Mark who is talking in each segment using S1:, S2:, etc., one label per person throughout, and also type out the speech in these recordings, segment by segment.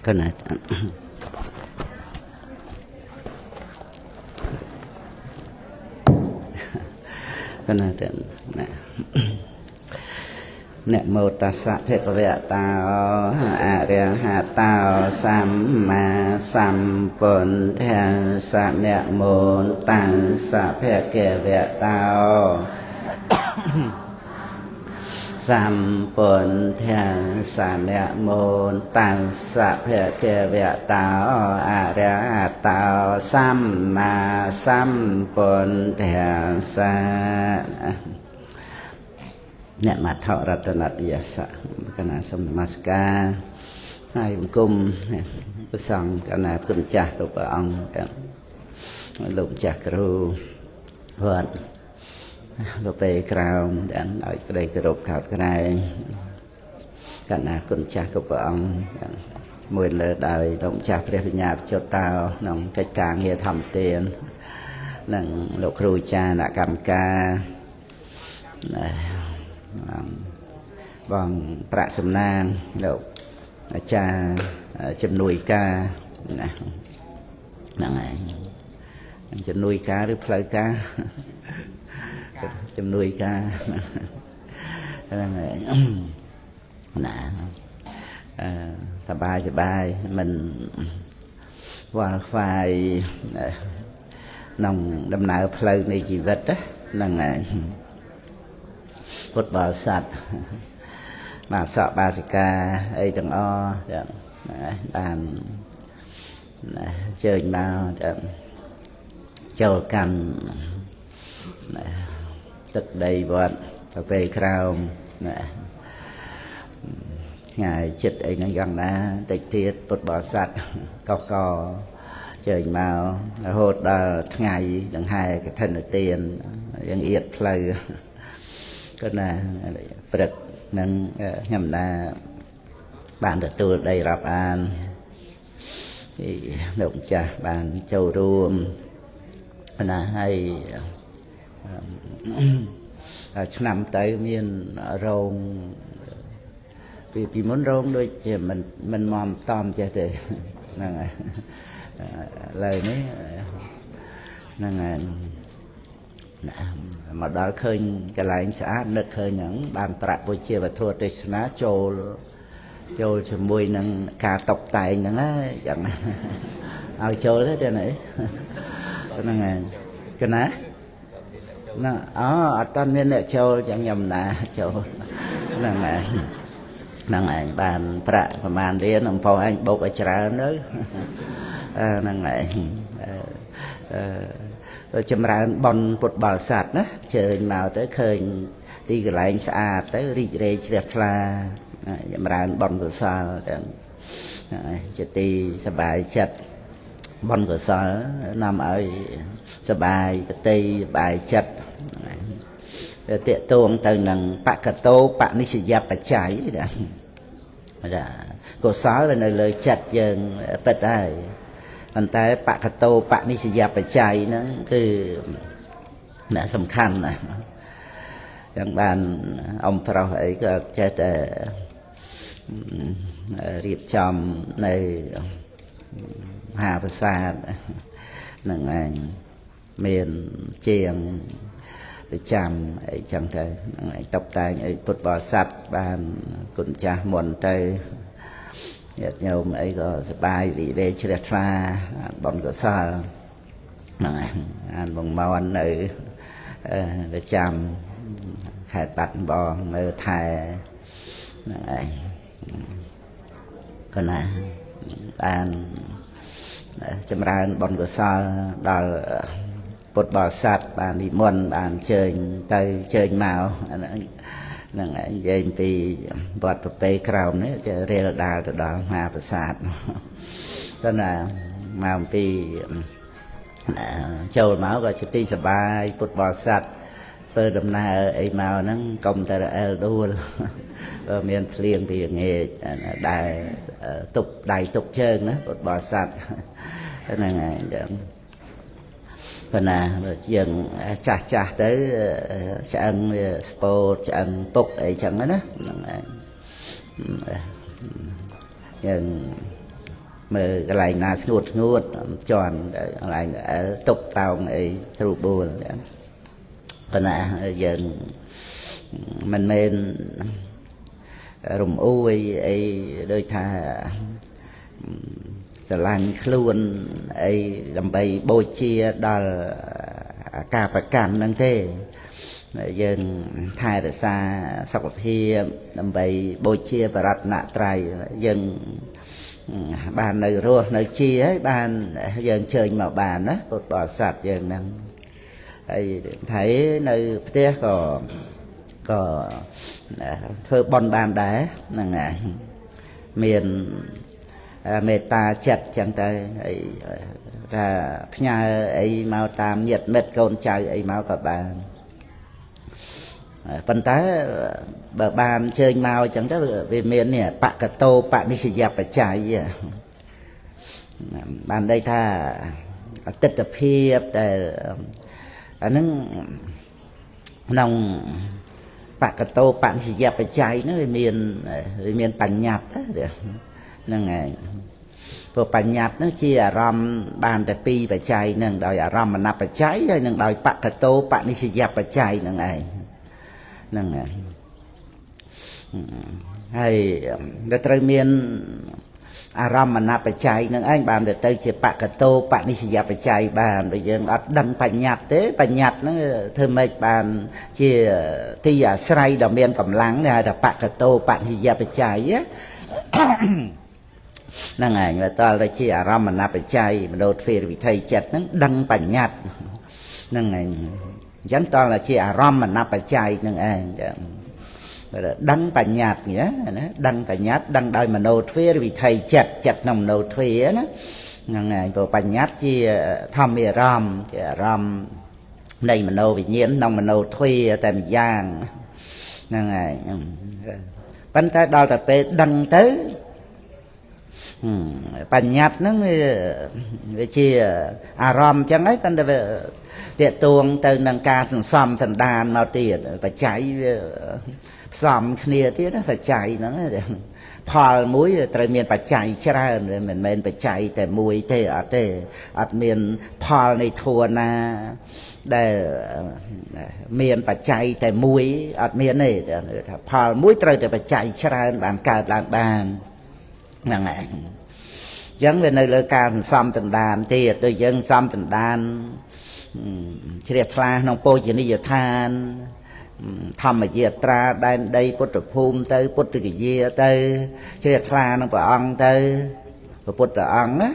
S1: cái này cái này nè nè mô ta sa phê có vẻ tao à rè hà tao sam ma sam bồn theo sa nè mô ta sa phê kê vẻ tao sam bồn theo sa nè mô ta sa phê kê vẻ tao à rè hà tao sam ma sam bồn theo sa nè mà thọ ra tân ắt giả sạ cái nào xong namaskar hai cung cái xong cái nào cũng chặt được bà ông lụng chặt ru vợt lúc về cào đến ở đây cái rộp khảo cái này cái nào cũng chặt của bà ông mười lỡ đời động chặt để nhà cho tao nông cái càng nghe thầm tiền nâng lục ru cha đã cầm ca bằngប្រាក់សំណាងលោកអាចារ្យជំនួយការហ្នឹងហើយជំនួយការឬផ្លូវការជំនួយការហ្នឹងហើយណាសบายសบายមិនវល់ខ្វាយក្នុងដំណើរផ្លូវនៃជីវិតហ្នឹងហើយពុទ្ធបរិស័ទបាទសកបាសិកាអីទាំងអស់បានជើញមកចូលកាន់ទឹកដីវត្តទៅពេលក្រោមថ្ងៃចិត្តអីហ្នឹងយ៉ាងណាតិចទៀតពុទ្ធបរិស័ទកកជើញមករហូតដល់ថ្ងៃដង្ហែកឋិនទានយ៉ាងអៀតផ្លូវក៏ណាព្រឹកនឹងខ្ញុំណាបានទទួលដីរាប់អានពីលោកម្ចាស់បានចូលរួមណាហើយឆ្នាំទៅមានរោងពីមុនរោងដូចជាមិនមកតំចេះទេហ្នឹងហើយឡើយនេះហ្នឹងហើយមកដល់ឃើញកន្លែងស្អាតនឹកឃើញហ្នឹងបានប្រាក់ពុជាវត្ថុទេសនាចូលជាមួយនឹងការតុបតែងហ្នឹងយ៉ាងឲ្យចូលទេទេនេះហ្នឹងហើយកណាណាអត់តាន់មានអ្នកចូលចឹងខ្ញុំណាចូលហ្នឹងហើយហ្នឹងហើយបានប្រាក់ប្រហែលរៀនអំពៅអញបោកឲ្យច្រើនទៅហ្នឹងហើយចម្រើនបនពុទ្ធបរិស័ទណាជើញមកទៅឃើញទីកន្លែងស្អាតទៅរីករាយជ្រះថ្លាចម្រើនបនកុសលទាំងជាទីសប្បាយចិត្តបនកុសលនាំឲ្យសប្បាយប្រតិសប្បាយចិត្តតេតួងទៅនឹងបកតោបនិស្សយបច្ច័យណាកុសលនៅលើចិត្តយើងពិតហើយប៉ុន្តែបកតោបនិស្សយបច្ច័យហ្នឹងគឺអ្នកសំខាន់ណាស់យ៉ាងបានអំប្រុសអីក៏ចេះតែរៀបចំនៅមហាប្រាសាទហ្នឹងឯងមានជាងប្រចាំអីចឹងទៅហ្នឹងឯងតុបតែងអីពុទ្ធបរិស័ទបានគុណចាស់មុនទៅញាតិញោមអីក៏សប្បាយរីករាយជ្រះថ្លាបនកុសលហ្នឹងឯងអានបងមននៅប្រចាំខេត្តបាត់ដំបងនៅថែហ្នឹងឯងក៏ណាបានចម្រើនបនកុសលដល់ពុទ្ធបរិស័ទបាននិមន្តបានជើញទៅជើញមកហ្នឹងឯងនិយាយពីវត្តប្រពៃក្រោមនេះจะរៀលដាលទៅដល់មហាប្រាសាទក៏ណាមកពី ចូលមកក៏ជាទីសប្បាយពុទ្ធបរិស័ទធ្វើដំណើរអីមកហ្នឹងកុំតែរអិលដួលមានភ្លៀងពីងាយដែលទប់ដៃទប់ជើងណាពុទ្ធបរិស័ទហ្នឹងហើយប៉ុន្តែជាងចាស់ចាស់ទៅឆ្អឹងវាស្ពោតឆ្អឹងពុកអីចឹងណាហ្នឹងហើយយើងមើលកន្លែងណាស្ងួតជន់កន្លែងតុបតោងអីស្រួលបួលប៉ុន្តែយើងមិនមែនរំអួយអីដូចថាស្រឡាញ់ខ្លួនអីដើម្បីបូជាដល់ការប្រកាន់ហ្នឹងទេយើងថែរក្សាសុខភាពដើម្បីបូជាបរតនត្រ័យយើងបាននៅរស់នៅជាហើយបានយើងជើញមកបានណាពុទ្ធបរិស័ទយើងហ្នឹងហើយថៃនៅផ្ទះក៏ធ្វើបន់បានដែរហ្នឹងហើយមានមេត្តាចិត្តចឹងទៅហើយថាផ្ញើអីមកតាមញាតិមិត្តកូនចៅអីមកក៏បានប៉ុន្តែបើបានជើញមកចឹងទៅវាមាននេះបកតោបនិស្សយបច្ច័យបានន័យថាអតិថិភាពដែលអាហ្នឹងក្នុងបកតោបនិស្សយបច្ច័យហ្នឹងវាមានបញ្ញត្តិហ្នឹងហើយព្រោះបញ្ញត្តិហ្នឹងជាអារម្មណ៍បានតែពីរបច្ច័យហ្នឹងដោយអារម្មណ៍បច្ច័យហើយនឹងដោយបកតោបនិស្សយបច្ច័យហ្នឹងឯងហ្នឹងហើយដែលត្រូវមានអារម្មណ៍បច្ច័យនឹងឯងបានទៅជាបកតោបនិស្សយបច្ច័យបានបើយើងអត់ដឹងបញ្ញត្តិទេបញ្ញត្តិហ្នឹងធ្វើម៉េចបានជាទីអាស្រ័យដ៏មានកម្លាំងហៅថាបកតោបនិស្សយបច្ច័យហ្នឹងឯងវាតើទៅជាអារម្មណ៍បច្ច័យមโนទ្វេរវិធ័យចិត្តហ្នឹងដឹងបញ្ញត្តិហ្នឹងឯងអញ្ចឹងតើជាអារម្មណ៍បច្ច័យហ្នឹងឯងចឹងដឹងបញ្ញត្តិណាដឹងបញ្ញត្តិដឹងដោយមโนទ្វេរវិធ័យចិត្តក្នុងមโนទ្វេណាហ្នឹងហើយព្រោះបញ្ញត្តិជាធម្មអារម្មណ៍ជាអារម្មណ៍នៃមโนវិញ្ញាណក្នុងមโนទ្វេតែម្យ៉ាងហ្នឹងហើយប៉ុន្តែដល់តែពេលដឹងទៅបញ្ញត្តិហ្នឹងវាជាអារម្មណ៍អញ្ចឹងហើយប៉ុន្តែវាតេតួងទៅនឹងការសន្សំសន្តានមកទៀតបច្ច័យវាផ្សំគ្នាទៀតបច្ច័យហ្នឹងផលមួយត្រូវមានបច្ច័យច្រើនមិនមែនបច្ច័យតែមួយទេអត់មានផលនៃធัวណាដែលមានបច្ច័យតែមួយអត់មានទេថាផលមួយត្រូវតែបច្ច័យច្រើនបានកើតឡើងបានហ្នឹងហើយអញ្ចឹងវានៅលើការសន្សំសន្តានទៀតដូចយើងសន្សំសន្តានជ្រះថ្លាក្នុងពោជនីយដ្ឋានធម្មយាត្រាដែនដីពុទ្ធភូមិទៅពុទ្ធគយាទៅជ្រះថ្លានឹងព្រះអង្គទៅព្រះពុទ្ធអង្គណា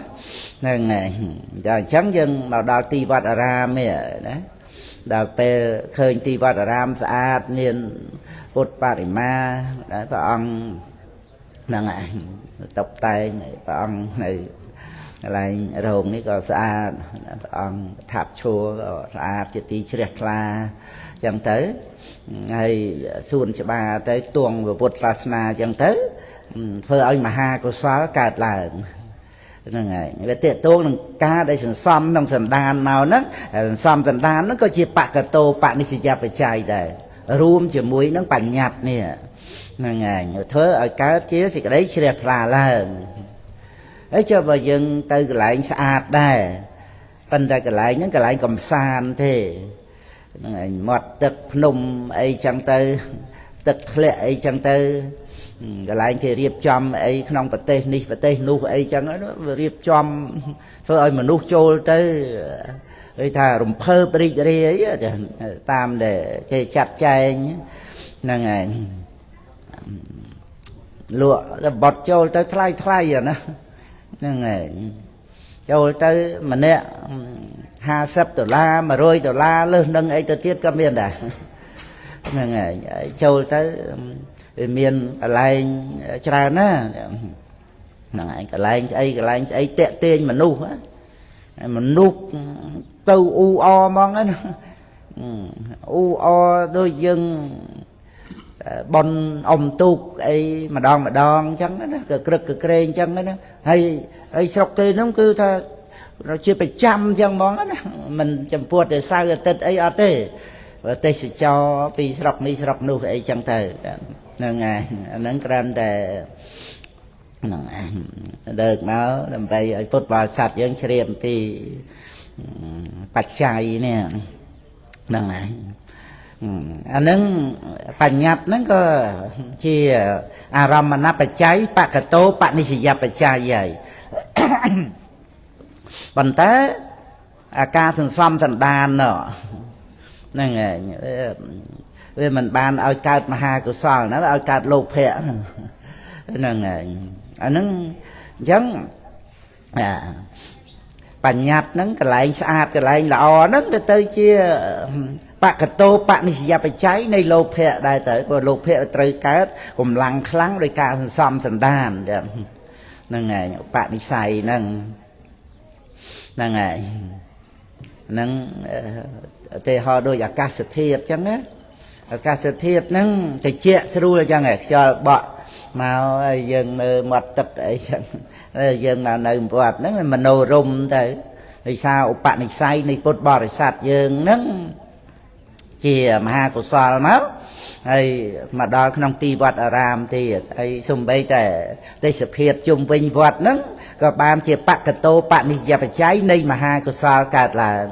S1: ហ្នឹងហើយអញ្ចឹងយើងមកដល់ទីវត្តអារាមនេះណាដល់ពេលឃើញទីវត្តអារាមស្អាតមានពុទ្ធបរិមាព្រះអង្គហ្នឹងហើយតុបតែងព្រះអង្គនៅកន្លែងរោងនេះក៏ស្អាតព្រះអង្គថាប់ឈួរក៏ស្អាតជាទីជ្រះថ្លាអញ្ចឹងទៅហើយសួនច្បារទៅទង់ពុទ្ធសាសនាអញ្ចឹងទៅធ្វើឲ្យមហាកុសលកើតឡើងហ្នឹងហើយវាតេតងនឹងការដែលសន្សំក្នុងសន្តានមកហ្នឹងសន្សំសន្តានហ្នឹងក៏ជាបកតោបនិស្សយបច្ច័យដែររួមជាមួយនឹងបញ្ញត្តិនេះហ្នឹងហើយធ្វើឲ្យកើតជាសេចក្តីជ្រះថ្លាឡើងហើយចុះបើយើងទៅកន្លែងស្អាតដែរប៉ុន្តែកន្លែងហ្នឹងកន្លែងកំសាន្តទេហ្នឹងឯងមាត់ទឹកភ្នំអីចឹងទៅទឹកធ្លាក់អីចឹងទៅកន្លែងគេរៀបចំអីក្នុងប្រទេសនេះប្រទេសនោះអីចឹងរៀបចំធ្វើឲ្យមនុស្សចូលទៅគេថារំភើបរីករាយតាមដែលគេចាត់ចែងហ្នឹងឯងលក់បត់ចូលទៅថ្លៃណាហ្នឹងឯងចូលទៅម្នាក់$50 $100លើសនឹងអីទៅទៀតក៏មានដែរហ្នឹងហើយចូលទៅវាមានកន្លែងច្រើនណាហ្នឹងហើយកន្លែងស្អីតាក់ទាញមនុស្ស មនុស្សទៅអ៊ូអហ្មងណាអ៊ូអដូចយើងបនអ៊ំទូកអីម្ដងអញ្ចឹងណាក៏ក្រឹកក៏ក្រែងអញ្ចឹងណាហើយស្រុកគេហ្នឹងគឺថាជាប្រចាំអញ្ចឹងហ្មងណាមិនចំពោះតែសៅរ៍អាទិត្យអីអត់ទេទេសចរពីស្រុកនេះស្រុកនោះអីចឹងទៅហ្នឹងហើយអាហ្នឹងគ្រាន់តែហ្នឹងឯងដើកមកដើម្បីឲ្យពុទ្ធបរិស័ទយើងជ្រាបអំពីបច្ច័យនេះហ្នឹងឯងអាហ្នឹងបញ្ញត្តិហ្នឹងក៏ជាអារម្មណបច្ច័យបកតោបនិស្សយបច្ច័យហើយប៉ុន្តែអាការសន្សំសន្តានហ្នឹងឯងវាមិនបានឲ្យកើតមហាកុសលណាឲ្យកើតលោភៈហ្នឹងឯងអាហ្នឹងអញ្ចឹងបញ្ញត្តិហ្នឹងកន្លែងស្អាតកន្លែងល្អហ្នឹងវាទៅជាបកតោបនិស្សយបច្ច័យនៃលោភៈដែរទៅព្រោះលោភៈត្រូវកើតកម្លាំងខ្លាំងដោយការសន្សំសន្តានហ្នឹងឯងបនិស្ស័យហ្នឹងហ្នឹងហើយហ្នឹងទេហោដូចអាកាសធាតុអញ្ចឹងណាអាកាសធាតុហ្នឹងតិចស្រួលអញ្ចឹងខ្យល់បក់មកហើយយើងមើលមាត់ទឹកអីចឹងយើងមកនៅវត្តហ្នឹងមនោរម្យទៅដោយសារឧបនិស្ស័យនៃពុទ្ធបរិស័ទយើងហ្នឹងជាមហាកុសលមកហើយមកដល់ក្នុងទីវត្តអារាមទៀតហើយសំបីតែទេសភាពជុំវិញវត្តហ្នឹងក៏បានជាបកតោបនិស្សយបច្ច័យនៃមហាកុសលកើតឡើង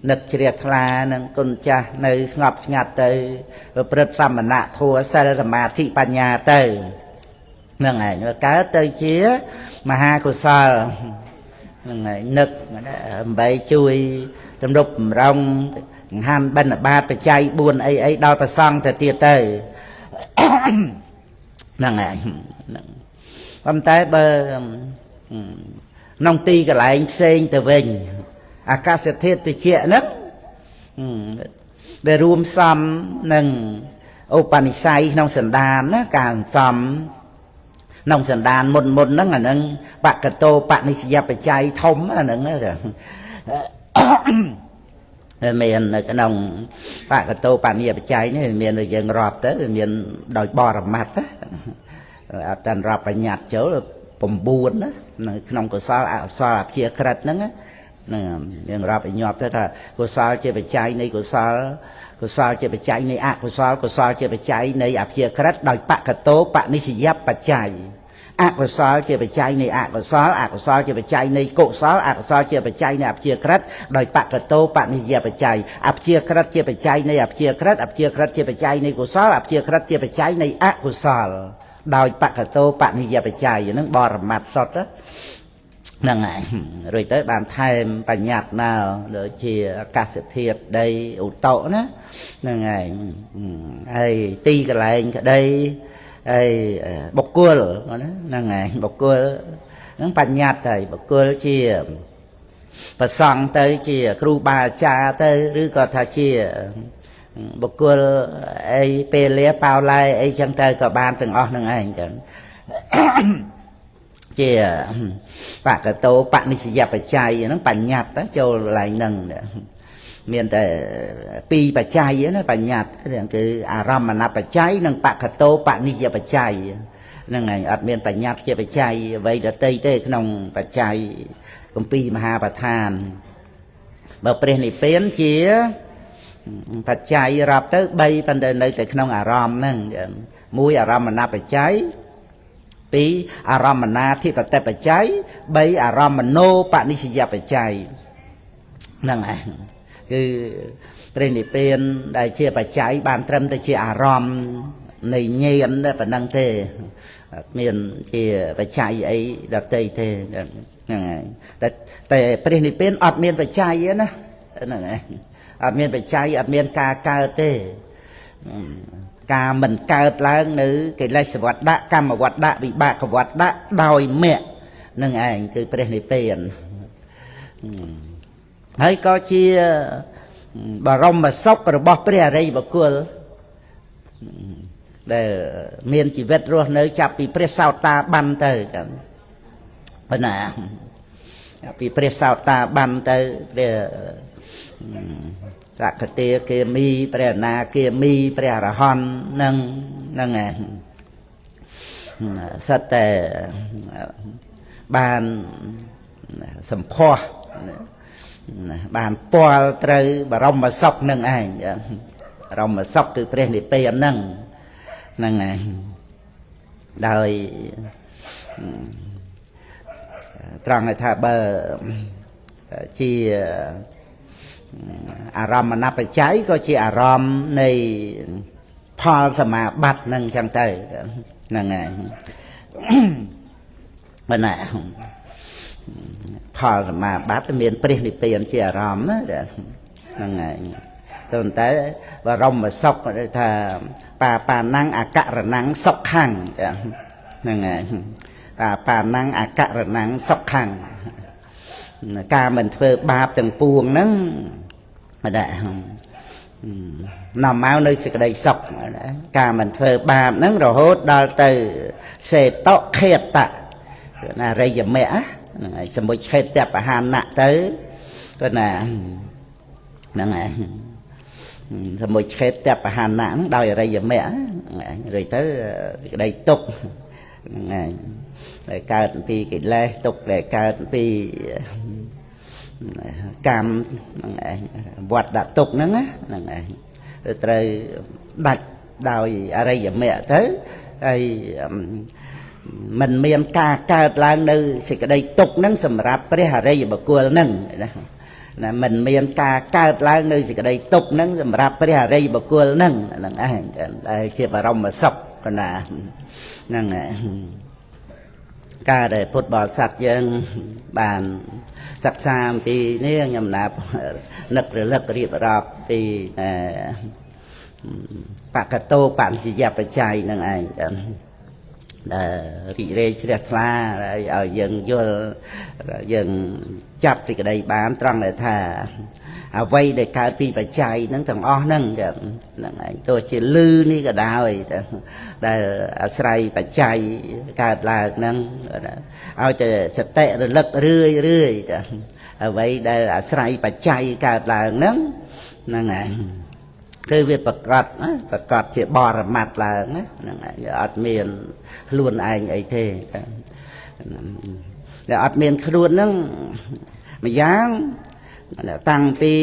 S1: នឹកជ្រះថ្លានឹងគុណចាស់នៅស្ងប់ស្ងាត់ទៅប្រព្រឹត្តសមណធម៌សិលសមាធិបញ្ញាទៅហ្នឹងឯងកើតទៅជាមហាកុសលហ្នឹងឯងនឹកដើម្បីជួយទំនុកបំរុងចង្ហាន់បិណ្ឌបាតបច្ច័យ4អីដល់ប្រសង់ទៅទៀតទៅហ្នឹងឯងប៉ុន្តែបើក្នុងទីកន្លែងផ្សេងទៅវិញអាកាសធាតុតិចហ្នឹងដែលរួមសំនឹងឧបនិស្ស័យក្នុងសន្តានណាការសំក្នុងសន្តានមុនហ្នឹងអាហ្នឹងបកតោបនិស្សយបច្ច័យធំអាហ្នឹងណាមាននៅក្នុងបកតោបនិស្សយបច្ច័យនេះមានយើងរាប់ទៅមានដោយបរមត្តណាអត់តាន់រាប់បញ្ញត្តិចូល9ណានៅក្នុងកុសលអកុសលអព្យាក្រឹតហ្នឹងហ្នឹងយើងរាប់ឲ្យញាប់ទៅថាកុសលជាបច្ច័យនៃកុសលកុសលជាបច្ច័យនៃអកុសលកុសលជាបច្ច័យនៃអព្យាក្រឹតដោយបកតោបនិស្សយបច្ច័យអកុសលជាបច្ច័យនៃអកុសលអកុសលជាបច្ច័យនៃកុសលអកុសលជាបច្ច័យនៃអព្យាក្រឹតដោយបកតោបនិស្សយបច្ច័យអព្យាក្រឹតជាបច្ច័យនៃអព្យាក្រឹតអព្យាក្រឹតជាបច្ច័យនៃកុសលអព្យាក្រឹតជាបច្ច័យនៃអកុសលដោយបកតោបនិស្សយបច្ច័យហ្នឹងបរមត្តសុទ្ធហ្នឹងហើយរួចទៅបានថែមបញ្ញត្តិមកដូចជាអាកាសធាតុដីឧតុណាហ្នឹងហើយហើយទីកន្លែងក្តីហើយបុគ្គលណាហ្នឹងហើយបុគ្គលហ្នឹងបញ្ញត្តិហើយបុគ្គលជាប្រសង់ទៅជាគ្រូបាអាចារ្យទៅឬក៏ថាជាបុគ្គលអីពេលលាប៉ោឡែអីចឹងទៅក៏បានទាំងអស់ហ្នឹងឯងចឹងជាបកតោបនិស្សយបច្ច័យហ្នឹងបញ្ញត្តិចូលកន្លែងហ្នឹងមានតែ2បច្ច័យណាបញ្ញត្តិគឺអារម្មណបច្ច័យនិងបកតោបនិស្សយបច្ច័យហ្នឹងហើយអត់មានបញ្ញត្តិជាបច្ច័យអ្វីដទៃទេក្នុងបច្ច័យគម្ពីរមហាប្រធានបើព្រះនិព្វានជាបច្ច័យរាប់ទៅ3ប៉ុន្តែនៅតែក្នុងអារម្មណ៍ហ្នឹង1អារម្មណបច្ច័យ2អារម្មណាធិបតិបច្ច័យ3អារម្មណោបនិស្សយបច្ច័យហ្នឹងឯងគឺព្រះនិព្វានដែលជាបច្ច័យបានត្រឹមតែជាអារម្មណ៍នៃញាណតែប៉ុណ្្នឹងទេអត់មានជាបច្ច័យអីដទៃទេហ្នឹងហើយតែព្រះនិព្វានអត់មានបច្ច័យទេណាហ្នឹងឯងអត់មានបច្ច័យអត់មានការកើតទេការមិនកើតឡើងនៅកិលេសវត្តៈកម្មវត្តៈវិបាកវត្តៈដោយមគ្គនឹងឯងគឺព្រះនិព្វានហើយក៏ជាបរមសុខរបស់ព្រះអរិយបុគ្គលដែលមានជីវិតរស់នៅចាប់ពីព្រះសោតាបានទៅចឹងប៉ុណ្ណា ពីព្រះសោតាបានទៅព្រះសក្តិគាមីព្រះអនាគាមីព្រះអរហន្តហ្នឹងឯងសិតតែបានសម្ផស្សបានពាល់ត្រូវបរមសុខនឹងឯងបរមសុខគឺព្រះនិព្វានហ្នឹងឯងដោយត្រង់ថាបើជាអារម្មណ៍បច្ច័យក៏ជាអារម្មណ៍នៃផលសមាបត្តិហ្នឹងចឹងទៅហ្នឹងហើយបើណាផលសមាបត្តិមានព្រះនិព្វានជាអារម្មណ៍ណាហ្នឹងហើយប៉ុន្តែបរមសុខថាបាណੰអករណੰសុខੰហ្នឹងហើយបាណੰអករណੰសុខੰការមិនធ្វើបាបទាំងពួងហ្នឹងដែរនាំមកនៅសេចក្តីសុខការមិនធ្វើបាបហ្នឹងរហូតដល់ទៅសេតខេតៈណារិយមៈហ្នឹងហើយសមុជខេតៈបហានៈទៅក៏ណាហ្នឹងហើយសមុជខេតៈបហានៈហ្នឹងដោយរិយមៈរួចទៅសេចក្តីទុក្ខហ្នឹងហើយដែលកើតពីកិលេសទុក្ខដែលកើតពីកម្មហ្នឹងឯងវត្តដាក់ទុកហ្នឹងហ្នឹងឯងត្រូវដាច់ដោយអរិយមគ្គទៅហើយមិនមានការកើតឡើងនៅសេចក្តីទុកហ្នឹងសម្រាប់ព្រះអរិយបុគ្គលហ្នឹងណាមិនមានការកើតឡើងនៅសេចក្តីទុកហ្នឹងសម្រាប់ព្រះអរិយបុគ្គលហ្នឹងហ្នឹងឯងដែលជាបរមសុខកណាហ្នឹងឯងការដែលពុទ្ធបរិស័ទយើងបានសិក្សាអំពីនេះខ្ញុំណាប់នឹករលឹករៀបរាប់ពីបកតោបញ្ញបច្ច័យនឹងឯងដែលរីករាយជ្រះថ្លាឲ្យយើងយល់យើងចាប់សេចក្តីបានត្រង់ដែលថាអ្វីដែលកើតពីបច្ច័យហ្នឹងទាំងអស់ហ្នឹងហ្នឹងឯងទោះជាលឺនេះក៏ដោយដែលអាស្រ័យបច្ច័យកើតឡើងហ្នឹងឲ្យតែសតិរលឹករឿយអ្វីដែលអាស្រ័យបច្ច័យកើតឡើងហ្នឹងហ្នឹងឯងគឺវាប្រកាសជាបរមត្តឡើងហ្នឹងឯងអត់មានខ្លួនឯងអីទេដែលអត់មានខ្លួនហ្នឹងម្យ៉ាងតាំងពី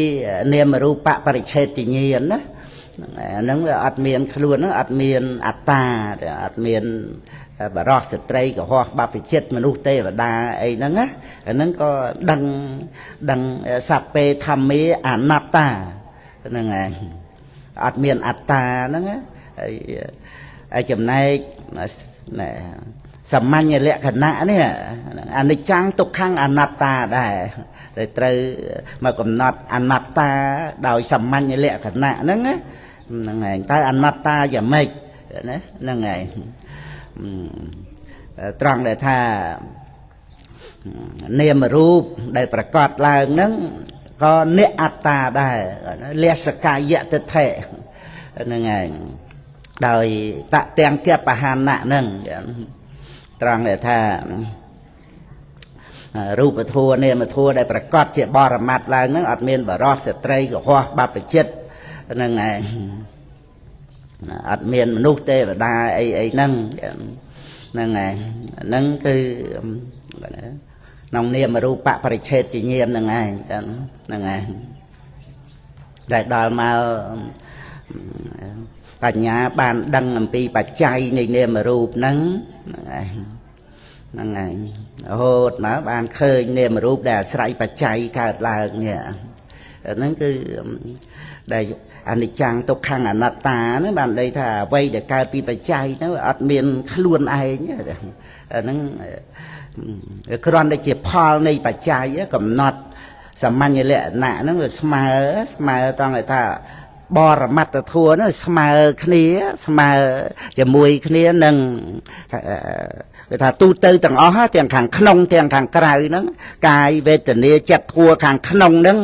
S1: នាមរូបបរិច្ឆេទញ្ញាណណាហ្នឹងវាអត់មានខ្លួនហ្នឹងអត់មានអត្តាអត់មានបរោះស្ត្រីកុហកបព្វជិតមនុស្សទេវតាអីហ្នឹងណាអាហ្នឹងក៏ដឹងសัพពេធម្មេអនត្តាហ្នឹងឯងអត់មានអត្តាហ្នឹងហើយចំណែកសាមញ្ញលក្ខណៈនេះអនិច្ចំទុក្ខំអនត្តាដែរតែត្រូវមកកំណត់អនត្តាដោយសាមញ្ញលក្ខណៈហ្នឹងហ្នឹងឯងតើអនត្តាយ៉ាងម៉េចណាហ្នឹងឯងត្រង់ដែលថានាមរូបដែលប្រកបឡើងហ្នឹងក៏និអត្តាដែរលះសកាយតិដ្ឋិហ្នឹងឯងដោយតទាំងគបហានៈហ្នឹងត្រង់ដែលថារូបធម៌នាមធម៌ដែលប្រកបជាបរមត្តឡើងហ្នឹងអត់មានបរោះស្ត្រីកុហកបព្វជិតហ្នឹងឯងអត់មានមនុស្សទេវតាអីហ្នឹងហ្នឹងឯងហ្នឹងគឺក្នុងនាមរូបបរិច្ឆេទញ្ញាណហ្នឹងឯងហ្នឹងឯងដែលដល់មកបញ្ញាបានដឹងអំពីបច្ច័យនៃនាមរូបហ្នឹងហ្នឹងឯងរហូតមកបានឃើញនាមរូបដែលអាស្រ័យបច្ច័យកើតឡើងនេះហ្នឹងគឺដែលអនិច្ចំទុក្ខំអនត្តាហ្នឹងបានន័យថាអ្វីដែលកើតពីបច្ច័យហ្នឹងអត់មានខ្លួនឯងហ្នឹងគ្រាន់តែជាផលនៃបច្ច័យកំណត់សាមញ្ញលក្ខណៈហ្នឹងវាស្មើត្រង់ថាបរមត្តធម៌ហ្នឹងស្មើគ្នាស្មើជាមួយគ្នានឹងគេថាទូទៅទាំងអស់ទាំងខាងក្នុងទាំងខាងក្រៅហ្នឹងកាយវេទនាចិត្តធัวខាងក្នុងហ្នឹង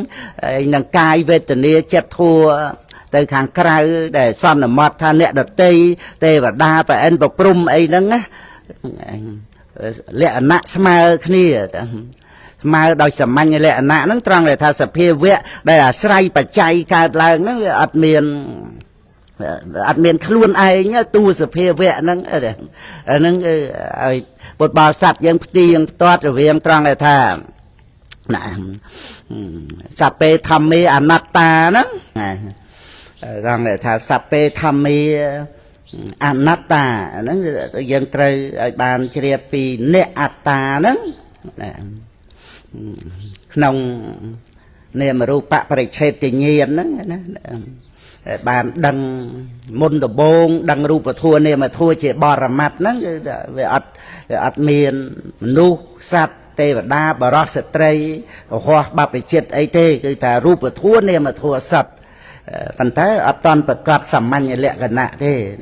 S1: នឹងកាយវេទនាចិត្តធัวទៅខាងក្រៅដែលសន្មត់ថាអ្នកដតីទេវតាប្រអិនប្រព្រំអីហ្នឹងណាលក្ខណៈស្មើគ្នា mà đòi sầm manh lệ nạ nó trăng để tha sập phê vẽ đây là say và chay cả là nó admin luôn ai nhá tu sập phê vẽ nó bột bò sạch dân tiền toát rồi viên trăng để tha sập phê thầm mi anatta đó rằng để tha sập phê thầm mi anatta nó dân trời bàn chia pi nệ atta đó nông niệm rupa paricheti nhiên đó bàn đăng môn đồ bông đăng rupa thua niệm mà thua chỉ bò ra mặt đó về ắt miền nu sát tê và đa bà rót sệt tây hoa ba bị chết ấy tê cứ ta rupa thua niệm mà thua sạch phần thế ắt toàn bật cọt sầm manh lẹ gần nạ thế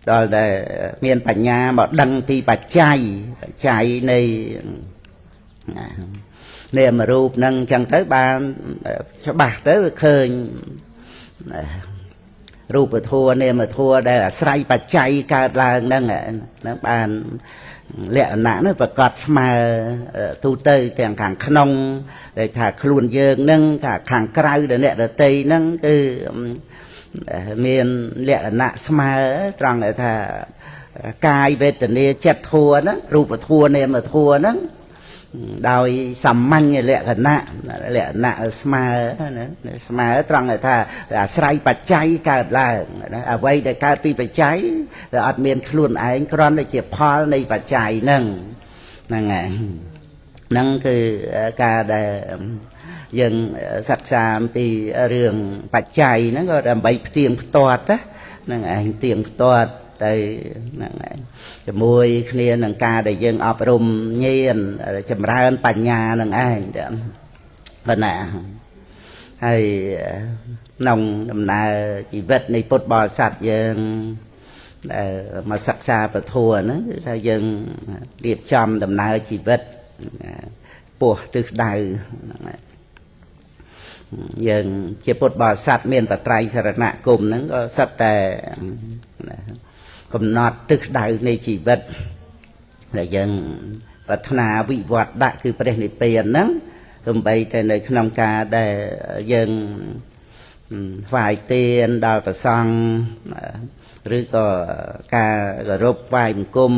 S1: rồi để miền bạch nhà mà đăng thì bạch chay này niệm mà rụp nâng chẳng tới ba cho bạc tới khơi rụp mà thua niệm mà thua đây là say bạch chay cả là nâng nó bàn lẹ nã nó và cọt mà tu tây càng càng nông để thả khuôn dương nâng cả càng cay để lẹ tây nâng từ miền lẹ nã mà trăng để thả cay về tình yêu chặt thua đó rụp mà thua niệm mà thua đó đòi sầm manh lẹ nạ sma trăng người ta là say bạch cháy cả là vậy để cả pi bạch cháy rồi ăn miên luôn anh con để chụp pha này bạch cháy nângคือcả để dân sạch sàm thì rừng bạch cháy nó gọi là bảy tiếng toát á nâng anh tiếng toát tạiจะมวยเนี่ยนังกาได้ยังอบรมเงียนจำราญปัญญานังไอ้เดี๋ยวขณะให้นองดำนาชีวิตในพุทธบริษัทยังมาศึกษาประทัวนะถ้ายังเรียบจำดำนาชีวิตปวดตึกใดยังเจ้าพุทธบริษัทเมียนปัตไตรสรณะกลุ่มนั้นก็สัตแต่กำหนดตึกใดในชีวิตแต่ยังพัฒนาวิวัฒน์ได้คือประเด็นเปลี่ยนนั้นทำไปแต่ในขนมกาได้ยังฝ่ายเตียนดาวประสังหรือก็การรบฝ่ายกุม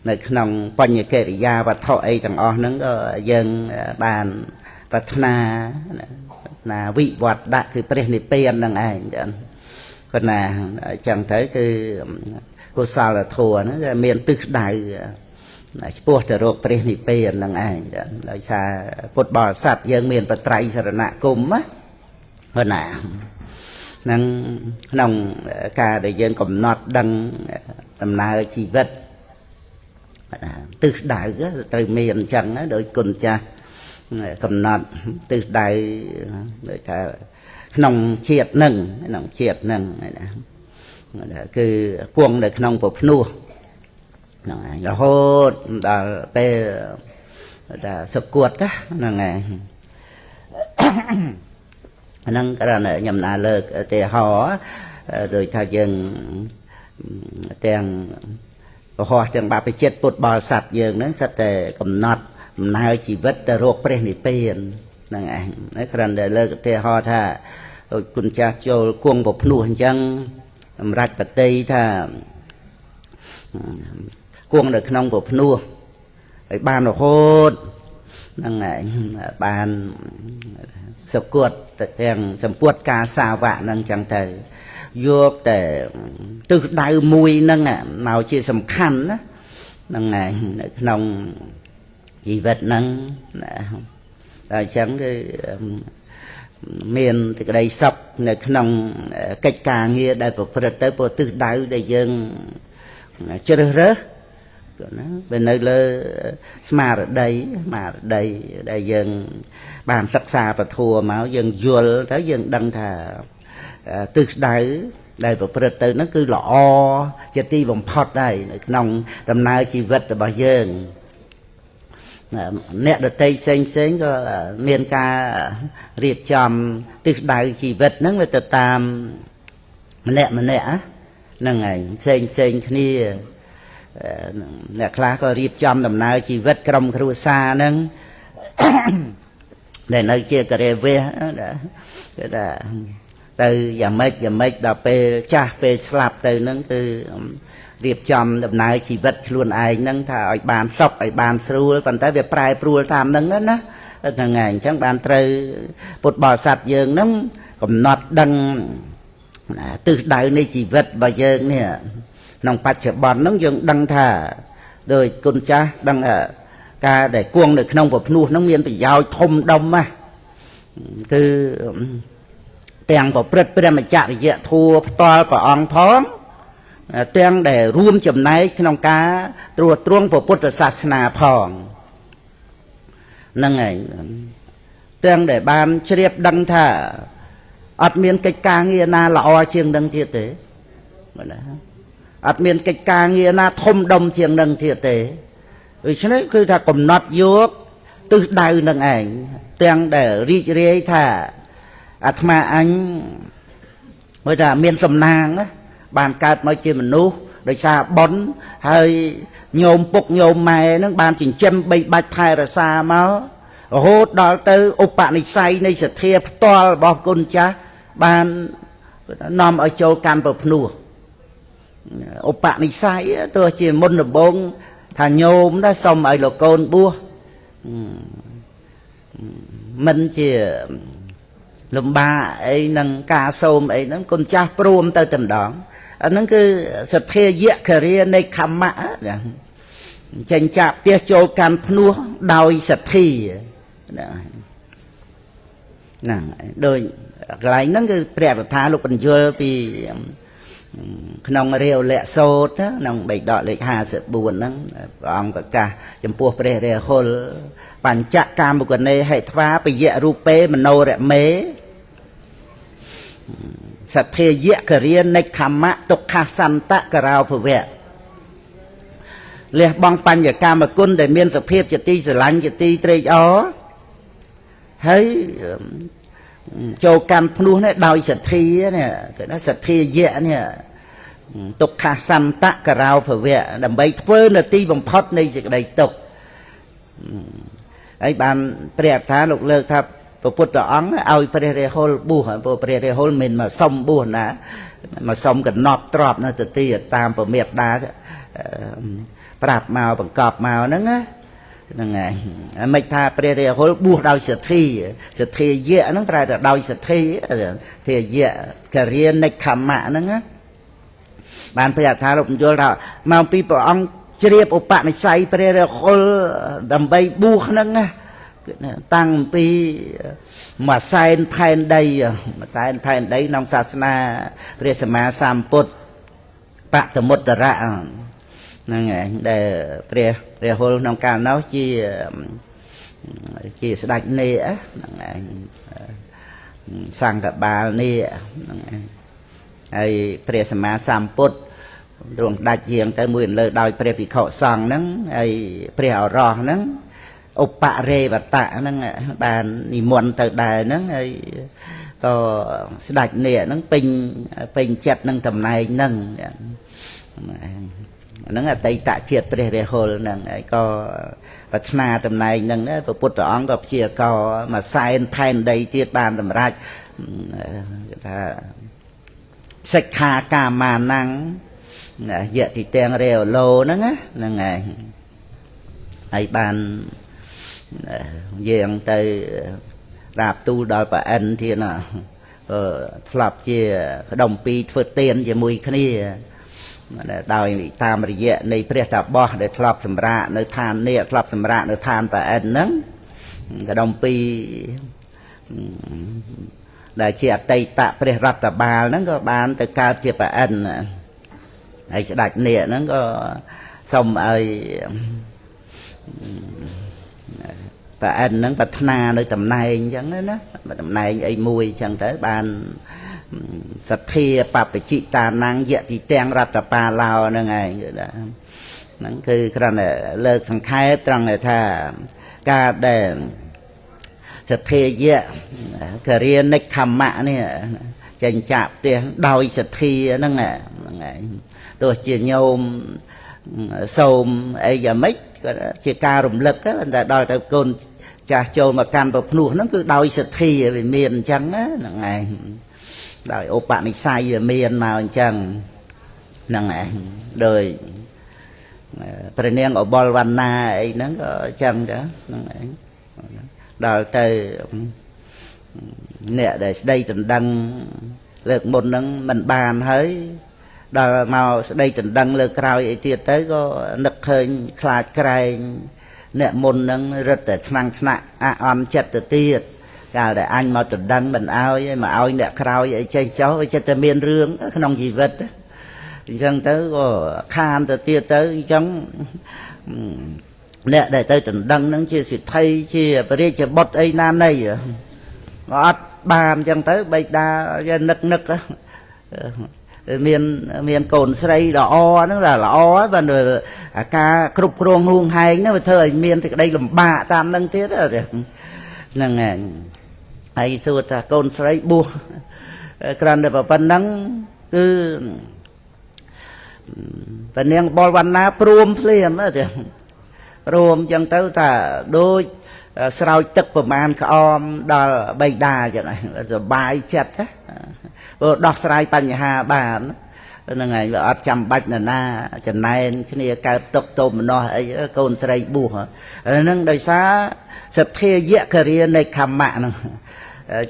S1: ในขนมปัญญาเกิริยาวัฒน์ไอจังอ๋อนั้นก็ยังบานพัฒนาวิวัฒน์ได้คือประเด็นเปลี่ยนนั่นเองคนน่ะchẳng thấy cái cô sao là thua nó miền tức đại sport ở độ Prenipen năng ảnh đại sa Phật bò sạt dân miền Phật trai sờ nạ cùng áคนน่ะnăng nòng ca để dân cầm nọt đăng làm nào chỉ vật tức đại á từ miền chẳng á đội cùng cha cầm nọt tức đại để cả nông triệt nângคือกวงเด็กนองปบนัวแล้วโหดไปสกวดก็นั่งไงนั่งก็là nhầm nà lơ thì họ rồi thay dừng tiền họ tiền bà bị chết bột bò sạch dừng nó sẽ để cầm nọt nào chỉ vết ruột Prenipenนั่งไงนั่นคือเดินเลิกเทหอท่ากุญแจโจกวงบพนูจังรักปฏิท่ากวงเด็กน้องบพนูไอ้บ้านโคตรนั่งไงบ้านสกวดแต่แทงสมปวดกาสาวะนั่งจังเตยโยกแต่ตึกได้มวยนั่งอ่ะเมาเชี่ยสำคัญนะนั่งไงน้องชีวิตนั่งchẳng cái miền thì cái đây sập này nòng cách càng nghe đại bộ phật tới bộ tư đại đại dân chưa được rớt bên nơi lơ mà ở đây đại dân bàn sắc xa và thua máu dân vua tới dân đăng thà tư đại đại bộ phật tới nó cứ lọ chỉ ti vòng phật đây nòng đầm nay chỉ vật là bao dân nè được tây xanh có miền ca riệp chòm từ đại chỉ vật nó người ta tam nè năng ngày xanh kia អ្នកខ្លះក៏រៀបចំដំណើរជីវិតក្រុមគ្រួសារហ្នឹងដែលនៅជាកេរវេគេថាទៅយ៉ាងម៉េចដល់ពេលចាស់ពេលស្លាប់ទៅហ្នឹងគឺរៀបចំដំណើរជីវិតខ្លួនឯងហ្នឹងថាឲ្យបានសុខឲ្យបានស្រួលប៉ុន្តែវាប្រែប្រួលតាមហ្នឹងណាហ្នឹងហើយអញ្ចឹងបានត្រូវពុទ្ធបរិស័ទយើងហ្នឹងកំណត់ដឹងទិសដៅនៃជីវិតរបស់យើងនេះក្នុងបច្ចុប្បន្នហ្នឹងយើងដឹងថាដោយគុណចាស់ដឹងការដែលគង់នៅក្នុងពភ្នោះហ្នឹងមានប្រយោជន៍ធំដុំណាគឺទាំងប្រព្រឹត្តព្រះមច្ចរិយធัวផ្ទាល់ព្រះអង្គផងទាំងដែលរួមចំណែកក្នុងការត្រួតត្រងពុទ្ធសាសនាផងហ្នឹងហើយទាំងដែលបានជ្រាបដឹងថាអត់មានកិច្ចការងារណាល្អជាងនឹងទៀតទេណាអត់មានកិច្ចការងារណាធំដុំជាងនឹងទៀតទេដូច្នេះគឺថាកំណត់យកទិសដៅនឹងឯងទាំងដែលរីករាយថាអាត្មាអញមើលថាមានសំណាងបានកើតមកជាមនុស្សដោយសារបុណ្យហើយញោមពុកញោមម៉ែនឹងបានចិញ្ចឹមបីបាច់ថែរក្សាមករហូតដល់ទៅឧបនិស្ស័យនៃសទ្ធាផ្ទាល់របស់គុណចាស់បាននាំឲ្យចូលកាន់ប្រភ្នោះឧបនិស្ស័យទោះជាមុនដំបូងថាញោមដែរសុំឲ្យលោកកូនបួសមិនជាលំបាកអីនឹងការសូមអីហ្នឹងគុណចាស់ព្រមទៅតែម្ដងអាហ្នឹងគឺសទ្ធាយៈគរិនៃខម្មៈចេញចាក់ផ្ទះចូលកាន់ភ្នោះដោយសទ្ធាហ្នឹងដូចកន្លែងហ្នឹងគឺព្រះបថាលោកបញ្យល់ពីក្នុងរាវលៈសោតក្នុងបេដកលេខ54ហ្នឹងព្រះអង្គប្រកាសចំពោះព្រះរាហុលបញ្ចកាមុគនេហេថ្វាបយៈរូបេមโนរមេសទ្ធាយៈគរិនិខម្មៈទុក្ខសន្តករោភវៈលះបង់បញ្ញកម្មគុណដែលមានសភាពជាទីស្រឡាញ់ជាទីត្រេកអរហើយចូលកម្មភ្នោះនេះដោយសទ្ធានេះគេថាសទ្ធាយៈនេះទុក្ខសន្តករោភវៈដើម្បីធ្វើនៅទីបំផុតនៃសេចក្តីទុក្ខហើយបានព្រះថាលោកលើកថាព្រះពុទ្ធអង្គឲ្យព្រះរាហុលបួសព្រះរាហុលមិនមកសុំបួសណាមកសុំកណប់ទ្របនៅទៅទីតាមពមេដាប្រាប់មកបង្កប់មកហ្នឹងណាហ្នឹងហើយមិនថាព្រះរាហុលបួសដោយសទ្ធាយៈហ្នឹងត្រូវតែដោយសទ្ធាយៈគរិនិខម្មៈហ្នឹងណាបានព្រះថាលោកបញ្យល់ថាមកពីព្រះអង្គជ្រាបឧបនិស្ស័យព្រះរាហុលដើម្បីបួសហ្នឹងណាតាំងពីមួយសែនផែនដីក្នុងសាសនាព្រះសម្មាសម្ពុទ្ធបតមុត្តរៈហ្នឹងហើយដែលព្រះរាហុលក្នុងកាលនោះជាស្ដេចនេហ្នឹងហើយសង្ឃបាលនេហ្នឹងហើយព្រះសម្មាសម្ពុទ្ធទ្រង់ដាច់ជាងទៅមួយលើដោយព្រះភិក្ខុសង្ឃហ្នឹងហើយព្រះអរោះហ្នឹងឧបរេវតៈហ្នឹងបាននិមន្តទៅដែរហ្នឹងហើយក៏ស្ដេចនេះហ្នឹងពេញចិត្តនឹងតំណែងហ្នឹងហ្នឹងអតីតជាតិព្រះរាហុលហ្នឹងហើយក៏ប្រាថ្នាតំណែងហ្នឹងព្រះពុទ្ធអង្គក៏ព្យាករមកសែនផែនដីទៀតបានសម្រេចគេថាសិក្ខាកាមាណੰយៈទីទាំងរេឡូហ្នឹងហ្នឹងហើយបានយើងទៅរាបទូលដល់ប្រអិនទៀតណាធ្លាប់ជាក្តុំពីរធ្វើទានជាមួយគ្នាដោយតាមរយៈនៃព្រះតាបោះដែលធ្លាប់សម្រាកនៅឋាននេះធ្លាប់សម្រាកនៅឋានប្រអិនហ្នឹងក្តុំពីរដែលជាអតីតព្រះរដ្ឋបាលហ្នឹងក៏បានទៅកើតជាប្រអិនហើយស្ដេចនេះហ្នឹងក៏សូមឲ្យប្រអិនហ្នឹងប្រាថ្នានៅតំណែងអញ្ចឹងណាតំណែងអីមួយអញ្ចឹងទៅបានសទ្ធាបព្វជិតាណੰយៈទីទាំងរដ្ឋបាលោហ្នឹងឯងហ្នឹងគឺគ្រាន់តែលើកសង្ខេបត្រង់ថាការដែលសទ្ធាយៈគរិនិខម្មៈនេះចេញចាក់ផ្ទះដោយសទ្ធាហ្នឹងឯងទោះជាញោម sôm ấy giờ mấy chỉ ca rùm lực á là đòi tới côn cha châu mà can vào phu nó cứ đòi sệt thi về miền trắng á ngày đòi ô bạn này sai về miền màu trắng ngày đời Preneng ở Bolvana ấy nó có trắng đó đòi tới nè để đây tình đăng lược một nâng mình bàn hơi đòi màu đây tình đăng lược rào ấy tiệt tới có nực hơi khai khai nè môn nâng rất là năng nặng on chặt từ tiệt cả để anh mà tình đăng mình ao mà ao nè rào ấy chơi cháu với chất miên rương không gì vật chẳng tới có khan từ tiệt tới chẳng nè để tới tình đăng nâng chia sẻ thay chia về chia bot ấy nam này ọt bàn chẳng tới bây đa nực nực á miền cồn xây đỏ nó là o và rồi ca cục ruộng huồng hay nó thời miền thì đây làm bạ tam nâng tiết rồi nè hay xưa ta cồn xây bùa cần để vào phần nắng cứ phần nang bol văn ná prom liền đó chứ prom chẳng tới ta đôi sau tức của man om đo bay đa vậy này rồi bài chặt á đọc sai bánh hà bàn là ngày ở trăm bạch là na chân này cái này cả tục tôm nó ấy con sai bùa nâng đời xa sập thia dễ cái riêng này khăm mạng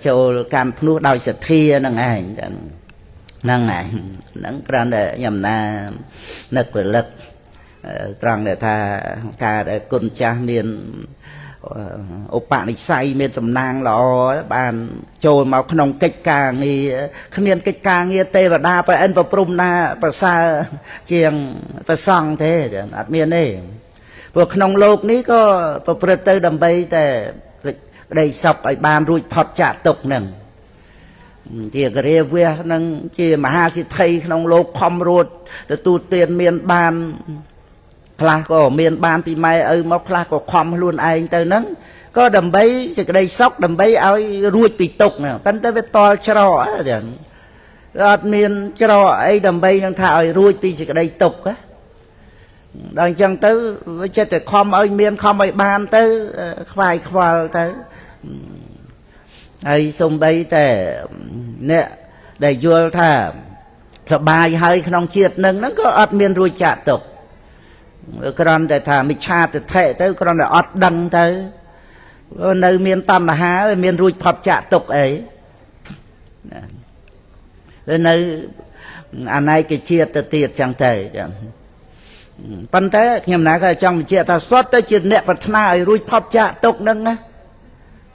S1: châu cam phu đòi sập thia nâng ngày nângran để nhầm na nực về lực rằng để tha cả để con cha miền ô bạn này say miền tầm nang lò bàn trôi màu khung kịch càng nghi khmiên kịch càng nghi tê và đa phải ăn vào prum na và xa chieng và song thế miền này vừa khung lục ní có và preter đầm bayแต่đầy sọc ở bàn ruồi phật chạ tục nè thì cái rìa về nâng chỉ mà ha chỉ thấy khung lục khom ruột từ tu tiền miền bàn là có miền ban thì mai móc là có khom luôn ai tới nắng có đầm bấy thì cái đây sóc đầm bấy áo ruồi bị tục nè tân tới với to cho rồi miền cho ấy đầm bấy đang thạo ruồi thì cái đây tục á đang chân tới với chết thì khom ơi miền khom ơi ban tới khoai khoai tới ai xung bấy để nè để vua thà sập bài hơi không chiết nâng nó có miền ruồi chạ tục còn để thà mình cha từ thể tới còn để ọt đăng tới nơi miền tam là há miền ruồi phật chạ tục ấy nơi anh này cái chia từ tiệt chẳng thể phân thế nhầm ná cái trong chia ta xót tới chuyện nẹt vật na ruồi phật chạ tục nâng á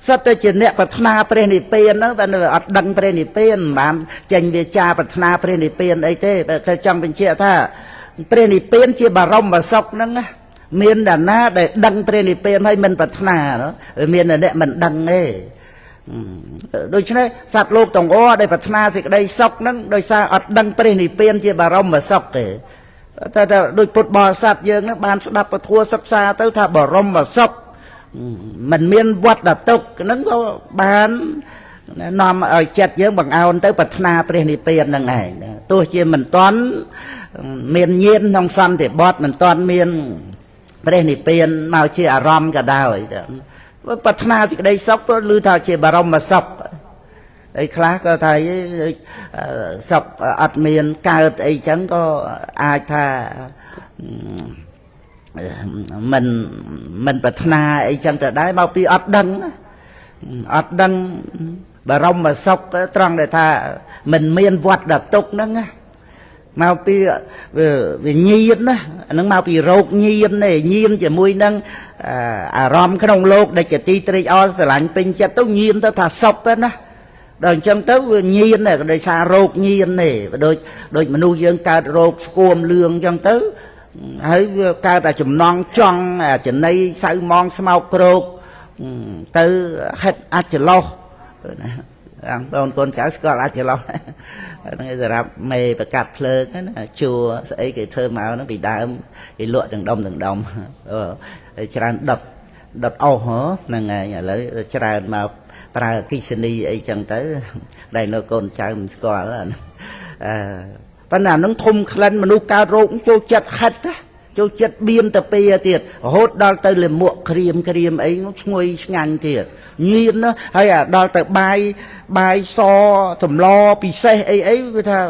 S1: xót tới chuyện nẹt vật na preni pen đó và ọt đăng preni pen mà tranh về cha vật na preni pen ấy thế cái trong bên chia ta preni pen chia bà rong bà sọc nâng á miền đàn na để đăng preni pen hay mình vật na đó miền là để mình đăng ấy đôi chứ đấy sạt lô tổng o đây vật na thì đây sọc nâng đôi xa ọt đăng preni pen chia bà rong bà sọc kể đôi bột bò sạt dương nó ban đập và thua sắc xa tới thà bà rong bà sọc mình miền vặt là tục nó có bán nằm ở chặt dương bằng ao tới vật na preni pen đằng này tôi chia mình toán miền nhiên nông xăm thì bọt mình toàn miền preni pen màu chia aram cả đào ấy bát na thì đây sóc lưu thao chia bà rong mà sọc đây khác có thấy sọc ắt miền cao ấy chẳng có ai tha mình bát na ấy chẳng trở đáy mau pi ắt đăng bà rong mà sọc trăng để tha mình miền vặt đặt tục đó nghe mau pi về nhiên đó nó mau pi rột nhiên này nhiên chỉ mùi nâng rom cái nông lột để chỉ ti tri o sẽ lạnh pin cho tôi nhiên tôi thà sọc đó đó rồi chân tới nhiên này để xa rột nhiên này đôi mà nuôi dưỡng cao rột cuom lương chân tới thấy cao là chùm non tròn chỉ này sao mong sao rột tới hết chỉ lo con cháu có chỉ lo nó ra mê và cặp phơ cái chùa ấy cái thơ màu nó bị đau cái lụa từng đồng tràn đập ô hả là ngày lấy tràn mà para kisini ấy chẳng tới đây nó con cháu mình có là phần nào nó thùng lên mà nuôi cá rô cũng cho chặt hết á ចូលចិត្តបៀនទៅពេលទៀតរហូតដល់ទៅលិមួកក្រៀមអីឈ្ងុយឆ្ងាញ់ទៀតញៀនណាហើយដល់ទៅបាយសសម្លពិសេសអីគឺថា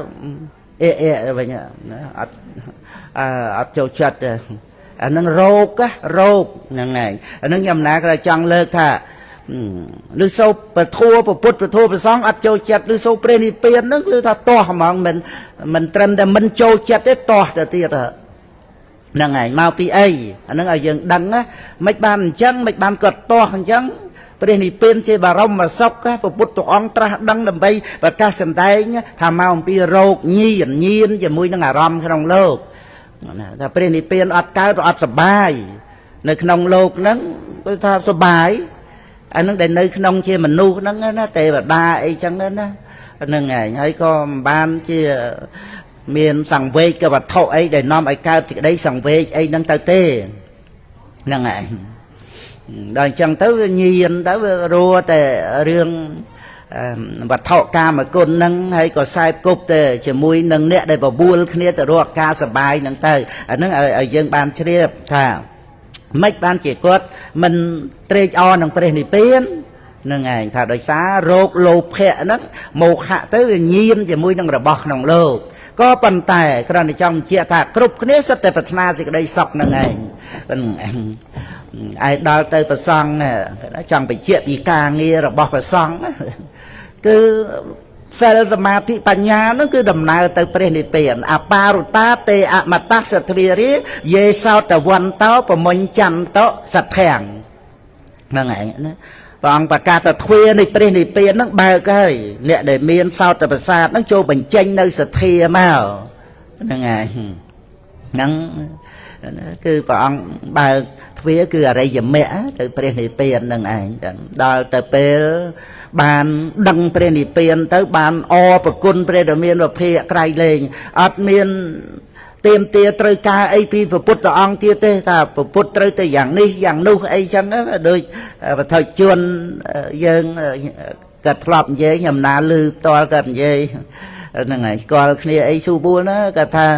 S1: វិញណាអត់ចូលចិត្តអានឹងរោគហ្នឹងហើយអានឹងខ្ញុំណាក៏ចង់លើកថាឬសូវពធัวពុទ្ធពធัวប្រសងអត់ចូលចិត្តឬសូវព្រះនិព្វានហ្នឹងគឺថាទាស់ហ្មងមិនត្រឹមតែមិនចូលចិត្តទេទាស់ទៅទៀតហ្នឹងហើយមកពីអីអានឹងឲ្យយើងដឹងណាមិនបានអញ្ចឹងមិនបានគាត់ទាស់អញ្ចឹងព្រះនិព្វានជាបរមសុខព្រះពុទ្ធអង្គត្រាស់ដឹងដើម្បីប្រកាសសម្ដែងថាមកអំពីរោគញៀនជាមួយនឹងអារម្មណ៍ក្នុងលោកថាព្រះនិព្វានអត់កើតអត់សុបាយនៅក្នុងលោកហ្នឹងគឺថាសុបាយអានឹងដែលនៅក្នុងជាមនុស្សហ្នឹងណាទេវតាអីចឹងណាហ្នឹងហើយក៏មិនបានជាមានសង្វេគវត្ថុអីដែលនាំឲ្យកើតសេចក្តីសង្វេគអីហ្នឹងទៅទេហ្នឹងហើយដល់អញ្ចឹងទៅវាញៀនទៅវារួតែរឿងវត្ថុកាមគុណហ្នឹងហើយក៏ខ្សែគប់ទៅជាមួយនឹងអ្នកដែលបបួលគ្នាទៅរកការសបាយហ្នឹងទៅអាហ្នឹងឲ្យយើងបានជ្រាបថាមិនបានជាគាត់មិនត្រេកអរនឹងព្រះនិព្វានហ្នឹងឯងថាដោយសាររោគលោភៈហ្នឹងមោហៈទៅវាញៀនជាមួយនឹងរបស់ក្នុងលោកក៏ប៉ុន្តែគ្រាន់តែចង់បញ្ជាក់ថាគ្រប់គ្នាសិតតែប្រាថ្នាសេចក្តីសុខហ្នឹងឯងឯដល់ទៅប្រសង់ចង់បញ្ជាក់ពីការងាររបស់ប្រសង់គឺសិលសមាធិបញ្ញានោះគឺដំណើរទៅព្រះនិព្វានអបារុតាទេអមតសទ្វារិយេសោតវន្តោប្រមុញចន្តសទ្ធាំងហ្នឹងឯងណាព្រះអង្គប្រកាសថាទ្វារនៃព្រះនិព្វានហ្នឹងបើកហើយអ្នកដែលមានសោតប្រសាទហ្នឹងចូលបញ្ចេញនៅសទ្ធាមកហ្នឹងឯងហ្នឹងគឺព្រះអង្គបើកទ្វារគឺអរិយមគ្គទៅព្រះនិព្វានហ្នឹងឯងចឹងដល់ទៅពេលបានដឹងព្រះនិព្វានទៅបានអរប្រគុណព្រះដ៏មានវភាក្រៃលែងអត់មានទៀមទាត្រូវការអីពីព្រះពុទ្ធអង្គទៀតទេថាព្រះពុទ្ធត្រូវទៅយ៉ាងនេះយ៉ាងនោះអីចឹងដូចបទជនយើងក៏ធ្លាប់និយាយខ្ញុំណាឮផ្ទាល់ក៏និយាយហ្នឹងហើយស្គាល់គ្នាអីស៊ូបួលណាគាត់ថា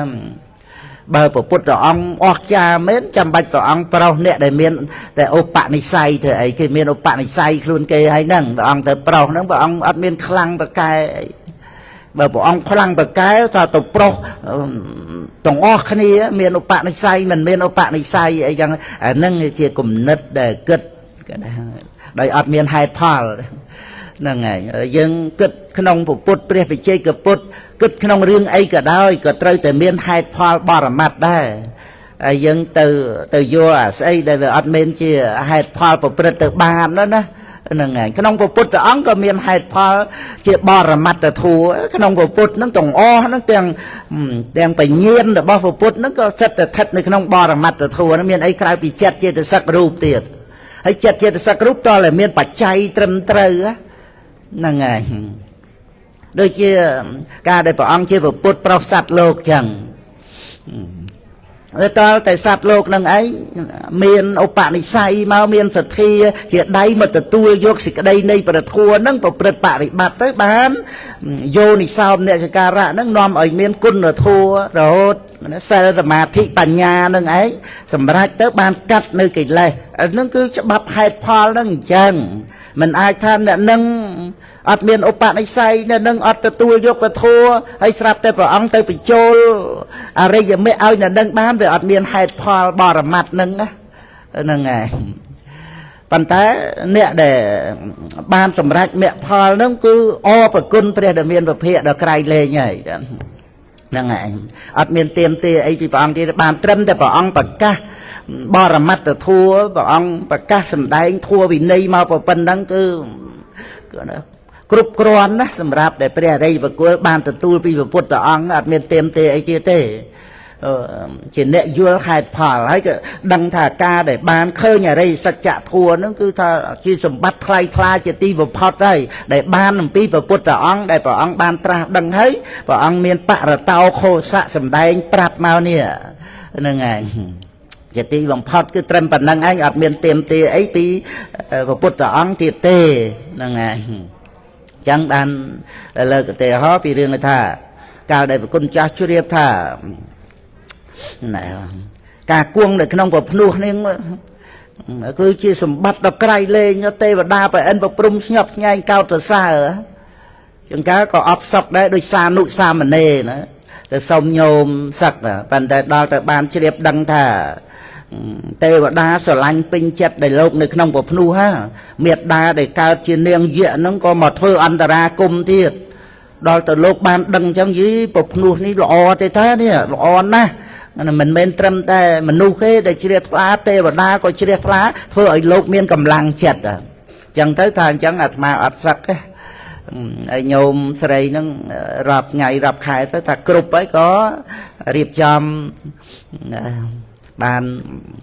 S1: បើព្រះពុទ្ធអង្គអស្ចារ្យមែនចាំបាច់ព្រះអង្គប្រោសអ្នកដែលមានតែឧបនិស្ស័យធ្វើអីគេមានឧបនិស្ស័យខ្លួនគេហើយហ្នឹងព្រះអង្គទៅប្រោសហ្នឹងព្រះអង្គអត់មានខ្លាំងប្រកែបើព្រះអង្គខ្លាំងប្រកែថាទៅប្រោសទាំងអស់គ្នាមានឧបនិស្ស័យមិនមានឧបនិស្ស័យអីចឹងអាហ្នឹងជាគំនិតដែលគិតដោយអត់មានហេតុផលហ្នឹងហើយយើងគិតក្នុងពុទ្ធព្រះវិជ័យកពុទ្ធគិតក្នុងរឿងអីក៏ដោយក៏ត្រូវតែមានហេតុផលបរមត្ថដែរហើយយើងទៅយកអាស្អីដែលវាអត់មានជាហេតុផលប្រព្រឹត្តទៅបានណាហ្នឹងហើយក្នុងពុទ្ធអង្គក៏មានហេតុផលជាបរមត្ថធัวក្នុងពុទ្ធហ្នឹងទាំងអស់ហ្នឹងទាំងបញ្ញាណរបស់ពុទ្ធហ្នឹងក៏សិតតែស្ថិតនៅក្នុងបរមត្ថធัวហ្នឹងមានអីក្រៅពីចិត្តចេតសិករូបទៀតហើយចិត្តចេតសិករូបតើតែមានបច្ច័យត្រឹមត្រូវហ្នឹងហើយដូចជាការដែលព្រះអង្គជាពុទ្ធប្រោសសត្វលោកចឹងវាតើតែសត្វលោកនឹងឯងមានឧបនិស្ស័យមកមានសទ្ធាជាដៃមកទទួលយកសេចក្តីនៃព្រះធម៌ហ្នឹងប្រព្រឹត្តបរិបត្តិទៅបានយោនិសោមអ្នកសការៈហ្នឹងនាំឲ្យមានគុណធម៌រហូតសិលសមាធិបញ្ញាហ្នឹងឯងសម្រាប់ទៅបានកាត់នៅកិលេសហ្នឹងគឺច្បាប់ហេតុផលហ្នឹងអញ្ចឹងមិនអាចថាអ្នកនឹងអត់មានឧបនិស្ស័យអ្នកនឹងអត់ទទួលយកពធហើយស្រាប់តែព្រះអង្គទៅបញ្ចូលអរិយមគ្គឲ្យអ្នកនឹងបានវាអត់មានហេតុផលបរមត្ថហ្នឹងហ្នឹងហើយប៉ុន្តែអ្នកដែលបានសម្រេចមគ្គផលហ្នឹងគឺអរប្រគុណព្រះដ៏មានពភៈដ៏ក្រៃលែងហើយហ្នឹងហើយអត់មានទៀមទាអីពីព្រះអង្គទៀតបានត្រឹមតែព្រះអង្គប្រកាសបរមត្ថធัวព្រះអង្គប្រកាសសម្ដែងធัวវិន័យមកប៉ុណ្ណឹងគឺគ្រប់គ្រាន់ណាសម្រាប់ដែលព្រះអរិយបុគ្គលបានទទួលពីព្រះពុទ្ធអង្គអត់មានទៀមទាអីទៀតទេជាអ្នកយល់ហេតុផលហើយក៏ដឹងថាការដែលបានឃើញអរិយសច្ចធัวហ្នឹងគឺថាជាសម្បត្តិថ្លៃថ្លាជាទីបំផុតហើយដែលបានអំពីព្រះពុទ្ធអង្គដែលព្រះអង្គបានត្រាស់ដឹងហើយព្រះអង្គមានបរតោខោសៈសម្ដែងប្រាប់មកនេះហ្នឹងហើយជាទីបំផុតគឺត្រឹមប៉ុណ្្នឹងឯងអត់មានទៀមទាអីពីព្រះពុទ្ធអង្គទៀតទេហ្នឹងហើយចឹងបានលើកឧទាហរណ៍ពីរឿងថាកាលដែលប្រគុណចាស់ជ្រាបថា ការគង់នៅក្នុងប្រភ្នោះនេះគឺជាសម្បត្តិដ៏ក្រៃលែងទេវតាប្រអិនប្រព្រំស្ញប់ស្ញែងកោតសរសើរចង្ការក៏អបសក់ដែរដោយសានុសាមណេរណាទៅសុំញោមសឹកប៉ុន្តែដល់ទៅបានជ្រាបដឹងថាទេវតាស្រឡាញ់ពេញចិត្តដែលលោកនៅក្នុងប្រភ្នោះហាមេត្តាដែលកើតជានាងយក្សហ្នឹងក៏មកធ្វើអន្តរាគមទៀតដល់ទៅលោកបានដឹងអញ្ចឹងយីប្រភ្នោះនេះល្អទេតានេះល្អណាស់មិនមែនត្រឹមតែមនុស្សទេដែលជ្រះថ្លាទេវតាក៏ជ្រះថ្លាធ្វើឲ្យលោកមានកម្លាំងចិត្តអញ្ចឹងទៅថាអញ្ចឹងអាត្មាអត់សឹកទេហើយញោមស្រីហ្នឹងរាប់ថ្ងៃរាប់ខែទៅថាគ្រប់ហើយក៏រៀបចំបាន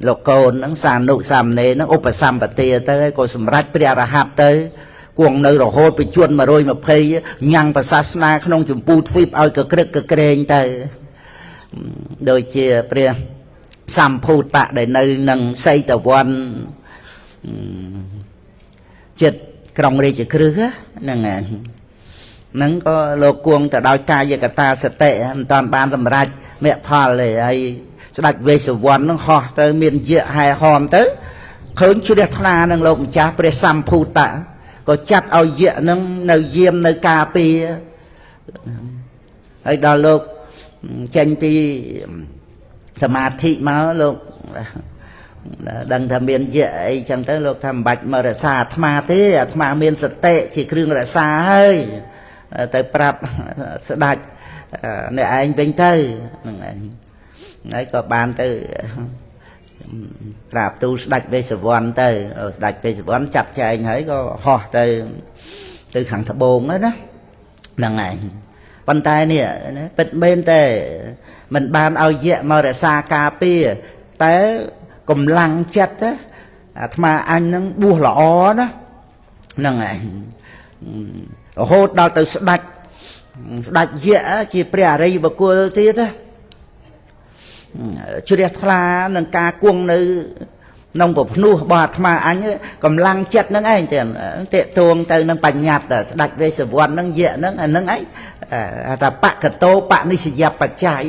S1: លោកកូនហ្នឹងសានុសាមណេរហ្នឹងឧបសម្បទាទៅហើយក៏សម្រេចព្រះរហ័តទៅគង់នៅរហូតបញ្ជន់120ញ៉ាំងប្រសាសនាក្នុងចម្ពោះទ្វីបឲ្យកក្រឹកកក្រែងទៅដូចជាព្រះសម្ភូតៈដែលនៅនឹងសីតវ័នចិត្តក្រុងរាជក្រឹសហ្នឹងហ្នឹងក៏លោកគង់ទៅដោយកាយកតាសតិមិនតាន់បានសម្រេចមគ្គផលទេហើយស្ដេចវេស្សវ័នហ្នឹងហោះទៅមានយៈហែហមទៅឃើញជ្រះថ្លានឹងលោកម្ចាស់ព្រះសម្ភូតៈក៏ចាត់ឲ្យយៈហ្នឹងនៅយាមនៅការពារហើយដល់លោកចេញពីសមាធិមកលោកដឹងថាមានយៈអីចឹងទៅលោកថាមិនបាច់មករក្សាអាត្មាទេអាត្មាមានសតិជាគ្រឿងរក្សាហើយទៅប្រាប់ស្ដេចអ្នកឯងវិញទៅហ្នឹងឯងហើយក៏បានទៅក្រាបទូលស្ដេចវេស្សវ័នទៅស្ដេចវេស្សវ័នចាត់ចែងហើយក៏ហោះទៅខាងត្បូងហ្នឹងណាហ្នឹងឯងប៉ុន្តែនេះពិតមែនតែមិនបានឲ្យយៈមករក្សាការពារតែកម្លាំងចិត្តអាត្មាអញហ្នឹងបួសល្អណាហ្នឹងឯងរហូតដល់ទៅស្ដេចយៈជាព្រះអរិយបុគ្គលទៀតជ្រះថ្លានឹងការគង់នៅក្នុងប្រភ្នោះរបស់អាត្មាអញកម្លាំងចិត្តហ្នឹងឯងតេតួងទៅនឹងបញ្ញត្តិស្ដេចវេស្សវ័នហ្នឹងយៈហ្នឹងអាហ្នឹងឯងថាបកតោបនិស្សយបច្ច័យ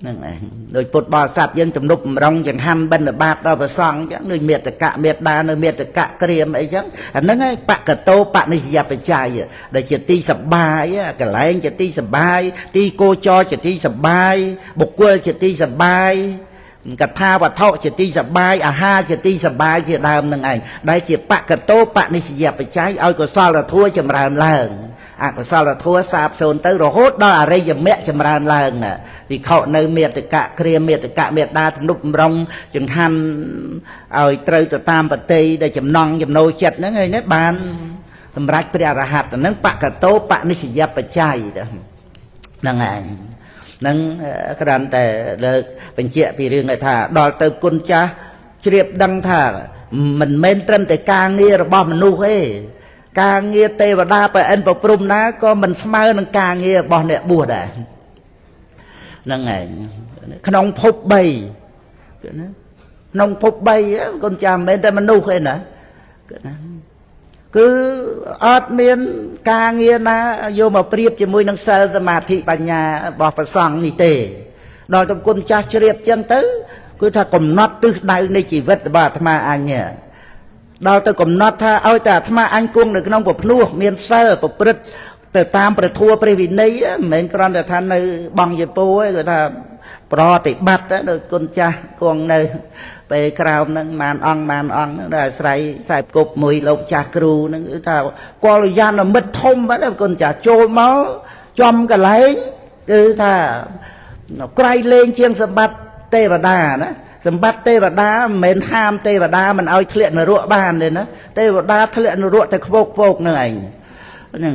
S1: ហ្នឹងឯងដោយពុទ្ធបរិស័ទយើងទំនុកបំរុងចង្ហាន់បិណ្ឌបាតដល់ព្រះសង្ឃអញ្ចឹងដូចមេត្តកៈមេត្តានៅមេត្តកៈក្រៀមអីចឹងអាហ្នឹងឯងបកតោបនិស្សយបច្ច័យដែលជាទីសបាយកន្លែងជាទីសបាយទីគោចរជាទីសបាយបុគ្គលជាទីសបាយកថាវត្ថុជាទីសបាយអាហារជាទីសបាយជាដើមនឹងឯងដែលជាបកតោបនិស្សយបច្ច័យឲ្យកុសលធម៌ចម្រើនឡើងអកុសលធម៌សាបសូន្យទៅរហូតដល់អរិយមគ្គចម្រើនឡើងវិខនៅមេត្តកៈគ្រាមេត្តកៈមេត្តាទំនុកបំរុងចង្ហាន់ឲ្យត្រូវទៅតាមបតីដែលចំណង់ចំណូលចិត្តហ្នឹងឯនេះបានសម្រេចព្រះរហ័តហ្នឹងបកតោបនិស្សយបច្ច័យហ្នឹងឯងនឹងគ្រាន់តែលើកបញ្ជាក់ពីរឿងថាដល់ទៅគុណចាស់ជ្រាបដឹងថាមិនមែនត្រឹមតែការងាររបស់មនុស្សទេការងារទេវតាប្រអិនប្រព្រំណាក៏មិនស្មើនឹងការងាររបស់អ្នកបួសដែរហ្នឹងឯងក្នុងភព3ក្នុងភព3គុណចាស់មិនមែនតែមនុស្សទេណាគឺអត់មានការងារណាយកមកប្រៀបជាមួយនឹងសិលសមាធិបញ្ញារបស់ព្រះសង្ឃនេះទេដល់ទៅគុណចាស់ជ្រាបចឹងទៅគឺថាកំណត់ទិសដៅនៃជីវិតរបស់អាត្មាអញដល់ទៅកំណត់ថាឲ្យតែអាត្មាអញគង់នៅក្នុងប្រភ្នោះមានសិលប្រព្រឹត្តទៅតាមព្រះធម៌ព្រះវិន័យមិនមែនគ្រាន់តែថានៅបង់យពោទេគឺថាប្រតិបត្តិដោយគុណចាស់គង់នៅពេលក្រោមហ្នឹងបានអង្គដែលអាស្រ័យខ្សែគប់មួយលោកចាស់គ្រូហ្នឹងគឺថាកលយានមិត្តធំបាទគុណចាស់ចូលមកចំកន្លែងគឺថាក្រៃលែងជាងសម្បត្តិទេវតាណាសម្បត្តិទេវតាមិនមែនហាមទេវតាមិនឲ្យធ្លាក់នរកបានទេណាទេវតាធ្លាក់នរកតែខ្វោកពកហ្នឹងឯងហ្នឹង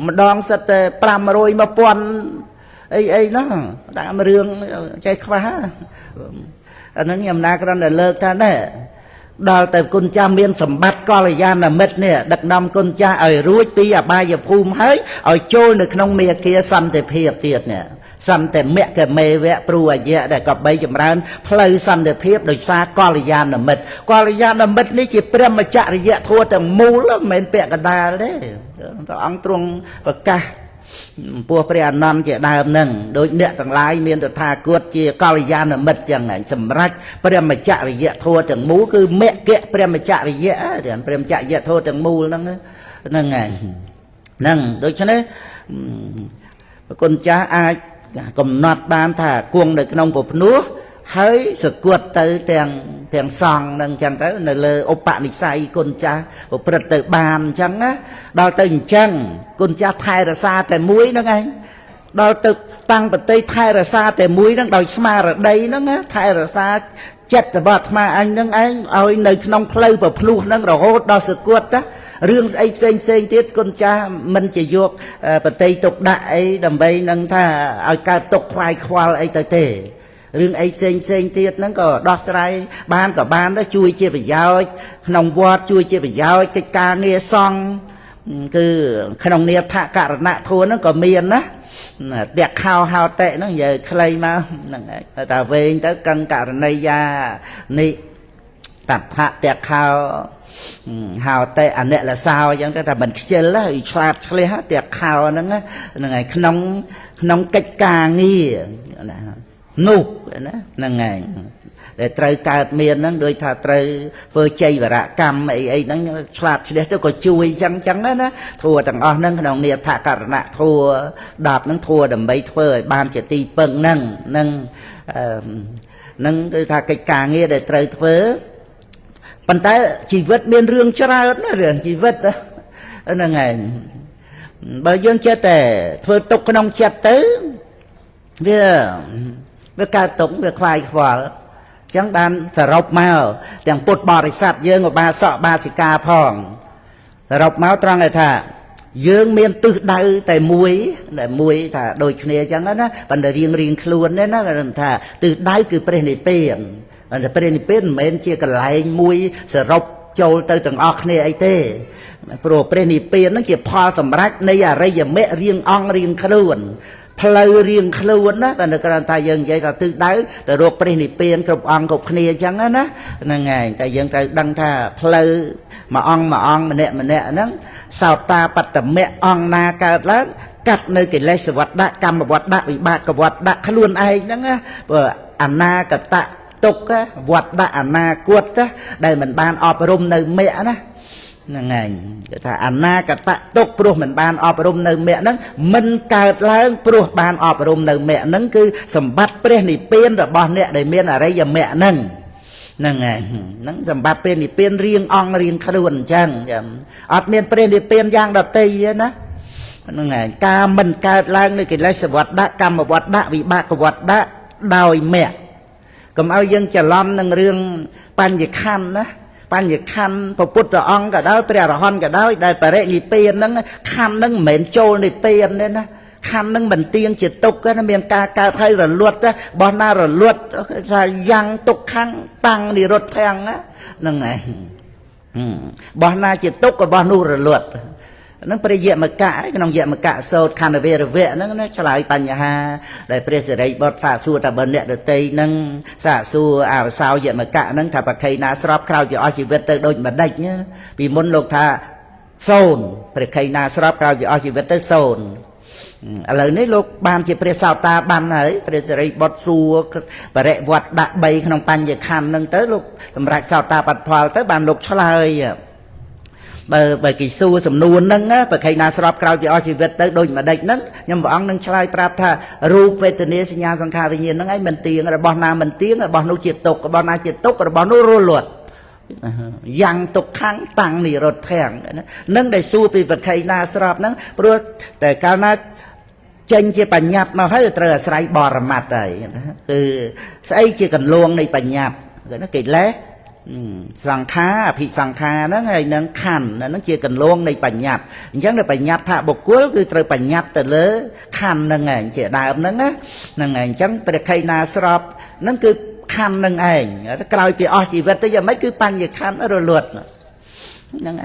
S1: ម្ដងសិតតែ500 1000អីនោះតាមរឿងចេះខ្វះអាហ្នឹងខ្ញុំណាគ្រាន់តែលើកថាដែរដល់តែគុណចាស់មានសម្បត្តិកល្យាណមិត្តនេះដឹកនាំគុណចាស់ឲ្យរួចពីអបាយភូមិហើយឲ្យចូលនៅក្នុងមេគាសន្តិភាពទៀតនេះសន្តិមគ្គមេវៈព្រោះអយៈដែលក៏បីចម្រើនផ្លូវសន្តិភាពដោយសារកល្យាណមិត្តកល្យាណមិត្តនេះជាព្រមចរិយធម៌ទាំងមូលមិនមែនពាក់កណ្ដាលទេព្រះអង្គទ្រង់ប្រកាស พวกเปรียนนำจะได้หนึ่งโดยเนี่ยต่างหลายเมียนตัวทากุดเจียกอริยานมิดอย่างไงสำรักเปรียมมาจะริยะโทถึงมูคือเมะเกะเปรียมมาจะริยะเดี๋ยวเปรียมจะริยะโทถึงมูนั่งไงนั่งโดยฉะนั้นคนจ้าอายกำนัดบานถ้ากวงเด็กน้องปนัวเฮ้ยสกุดเตยแต่งซองนั่งจังเตยในเลยอุปนิสัยคนจ้าอุปเตยบานจังนะดาวเตยจังคนจ้าไทยระซาแต่มุ้ยนั่งไงดาวตึกตั้งปฏิไทยระซาแต่มุ้ยนั่งดอยสมาระใดนั่งนะไทยระซาเจ็ดแต่บาดมาอันนั่งไอ้เอาในน้องเพลย์แบบพลูนั่งเราโหดดาวสกุดนะเรื่องไอ้เซ็งๆที่คนจ้ามันจะยกปฏิตกได้ไอ้ดำใบนั่งถ้าเอาการตกควายควายไอ้เตยเรื่องไอ้เซ็งที่นั้นก็ดอกสไลบ้านกับบ้านแล้วช่วยเชี่ยไปยาวขนมวอดช่วยเชี่ยไปยาวกิจการเงียซองคือขนมเนียทะการณะทัวนั้นก็เมียนนะเด็กข้าวหาวเตะนั่งใหญ่ใครมาแต่เวงแต่กังการในยานี่ตัดพระเด็กข้าวหาวเตะอันเนี้ยละสาวยังแต่บันเชลแล้วฉลาดเลยฮะเด็กข้าวนั่งไงขนมกิจการนี่นุกนะนั่งไงแต่ไตรการเมียนนั่งโดยถ้าไตรเฟอร์ใจวรกรรมไอ้นั่งฉลาดเฉลี่ยก็ช่วยจังนะทัวต่างอ้อนั่งขนมเนี่ยถ้าการณะทัวดาบนั่งทัวดำใบเฟอร์บานจะตีเปิงนั่งโดยถ้ากิจการเงี้ยได้ไตรเฟอร์ปัญหาชีวิตเมียนเรื่องชรานะเรื่องชีวิตนะนั่งไงบางอย่างเชื่อแต่เฟอร์ตกขนมเช็ดตื้อเมื่อการตกเมื่อคลายขวาจังดันสรบมาอย่างปุดบริษัทเยื่องบาสบาสิกาพองสรบมาตรังไอ้ท่าเยื่องเมียนตึกได้แต่มวยท่าโดยเคลียจังนะปันเรียงคล้วนเนี่ยนะท่าตึกได้คือประเด็นเปลี่ยนอันจะประเด็นเปลี่ยนเหมือนเชี่ยกันไหลมวยสรบโจลเตอต่างออกเนี่ยไอเต้โปรประเด็นเปลี่ยนนั่นเกี่ยวพอสำรักในอะไรอย่างเมะเรียงอ่องเรียงคล้วนพลายเรียงคล้วนนะแต่ในกรณีตายยังใจแต่ตึกได้แต่โรคประเด็นเปลี่ยนกับอ่องกับเคลียจังนะนั่งไงแต่ยังใจดังท่าพลายมาอ่องมันเนี่ยนั่งสาวตาปัตตเมะอ่องนาเกิดแล้วกัดในกิเลสวัฏฏะกรรมวัฏฏะวิบากกับวัฏฏะขลุ่นไอ้นั่งนะอันนากตะตกวัฏฏะอันนากวดได้เหมือนบานอบรมในเมะนะนั่งไงถ้าอันนากตะตกปลุกเหมือนบานอบรมในเมะนั้นมันเกิดแล้วปลุกบานอบรมในเมะนั้นคือสมบัติเปรี้ยนเปลี่ยนระบอบเนี่ยได้เมียนอะไรอย่างเมะนั่งไงนั่งสมบัติเปลี่ยนเปลี่ยนเรียงอ่องเรียงขลุ่นจังอัดเมียนเปลี่ยนเปลี่ยนย่างดับตีนะนั่งไงการมันเกิดแล้วในกิเลสวัฏฏะกรรมวัฏฏะวิบากวัฏฏะดาวเมะก็เอายังจะล้อมนั่งเรื่องปัญญคันนะปัญญคันพระพุทธองค์ก็ได้พระอรหันต์ก็ได้ปรินิพพานนั่งคันนั่งเหม็นโจในเตียนเนี่ยนะคันนั่งเหมือนเตียงจิตตกก็นั่นเมียนการให้ระลวดนะบอนหน้าระลวดยังตกข้างตังนี่รถแทงนะนั่งไงบอนหน้าจิตตกกับบอนนูระลวดนั่งประเยมกะก็น้องเยมกะโซดคันเวรเวนั่งนั่งฉลาดปัญญาได้เปรียบเสด็จบทสาสูตะบันเนี่ยเดตีนั่งสาสูสาวเยมกะนั่งถ้าปะใครนาสรับคราวจะเอาชีวิตเตอโดยมาได้เนี่ยปีมนโลกท่าโซนปะใครนาสรับคราวจะเอาชีวิตเตอโซนอะไรนี่โลกบานจะเปรียบสาวตาบานไหนเปรียบเสด็จบทสูปะเรวัดดะใบขนมปัญญาคันนั่งเตอโลกสำหรับสาวตาปัดพอเตอบานโลกฉลาดbởi kỳ xu sầm nuôn nâng á, bởi khi nào sập cào chỉ ở chỉ việt tới đôi mà địch nâng, nhưng mà ông nâng chơi prap tha, rup về từ này sinh nhà sang khai về nhiên nâng ấy mình tiếng, rồi bọn nào mình tiếng, rồi bọn nào triệt tục, rồi bọn nào triệt tục, rồi bọn nào rô luật, yang tục kháng tăng nỉ rột thèn, nâng để xu vì bởi khi nào sập nâng, rồi để cao na chân chỉ bành nhạt nó hết rồi sải bò rầm mặt rồi,คือsải chỉ cần luồng này bành nhạt, rồi nó kịch léสังฆาผิสังฆานั่นไงนั่งขันนั่นเกี่ยวกันลวงในปัญญาอย่างในปัญญาถ้าบกกุลคือตรปัญญาแต่เลอขันนั่งไงเกี่ยดาวนั่งนะนั่งไงจังเป็นใครนาสอบนั่นคือขันนั่งไงกลายเป็นอชีวิตแต่ยังไม่คือปัญญาขันอรรถนั่งไง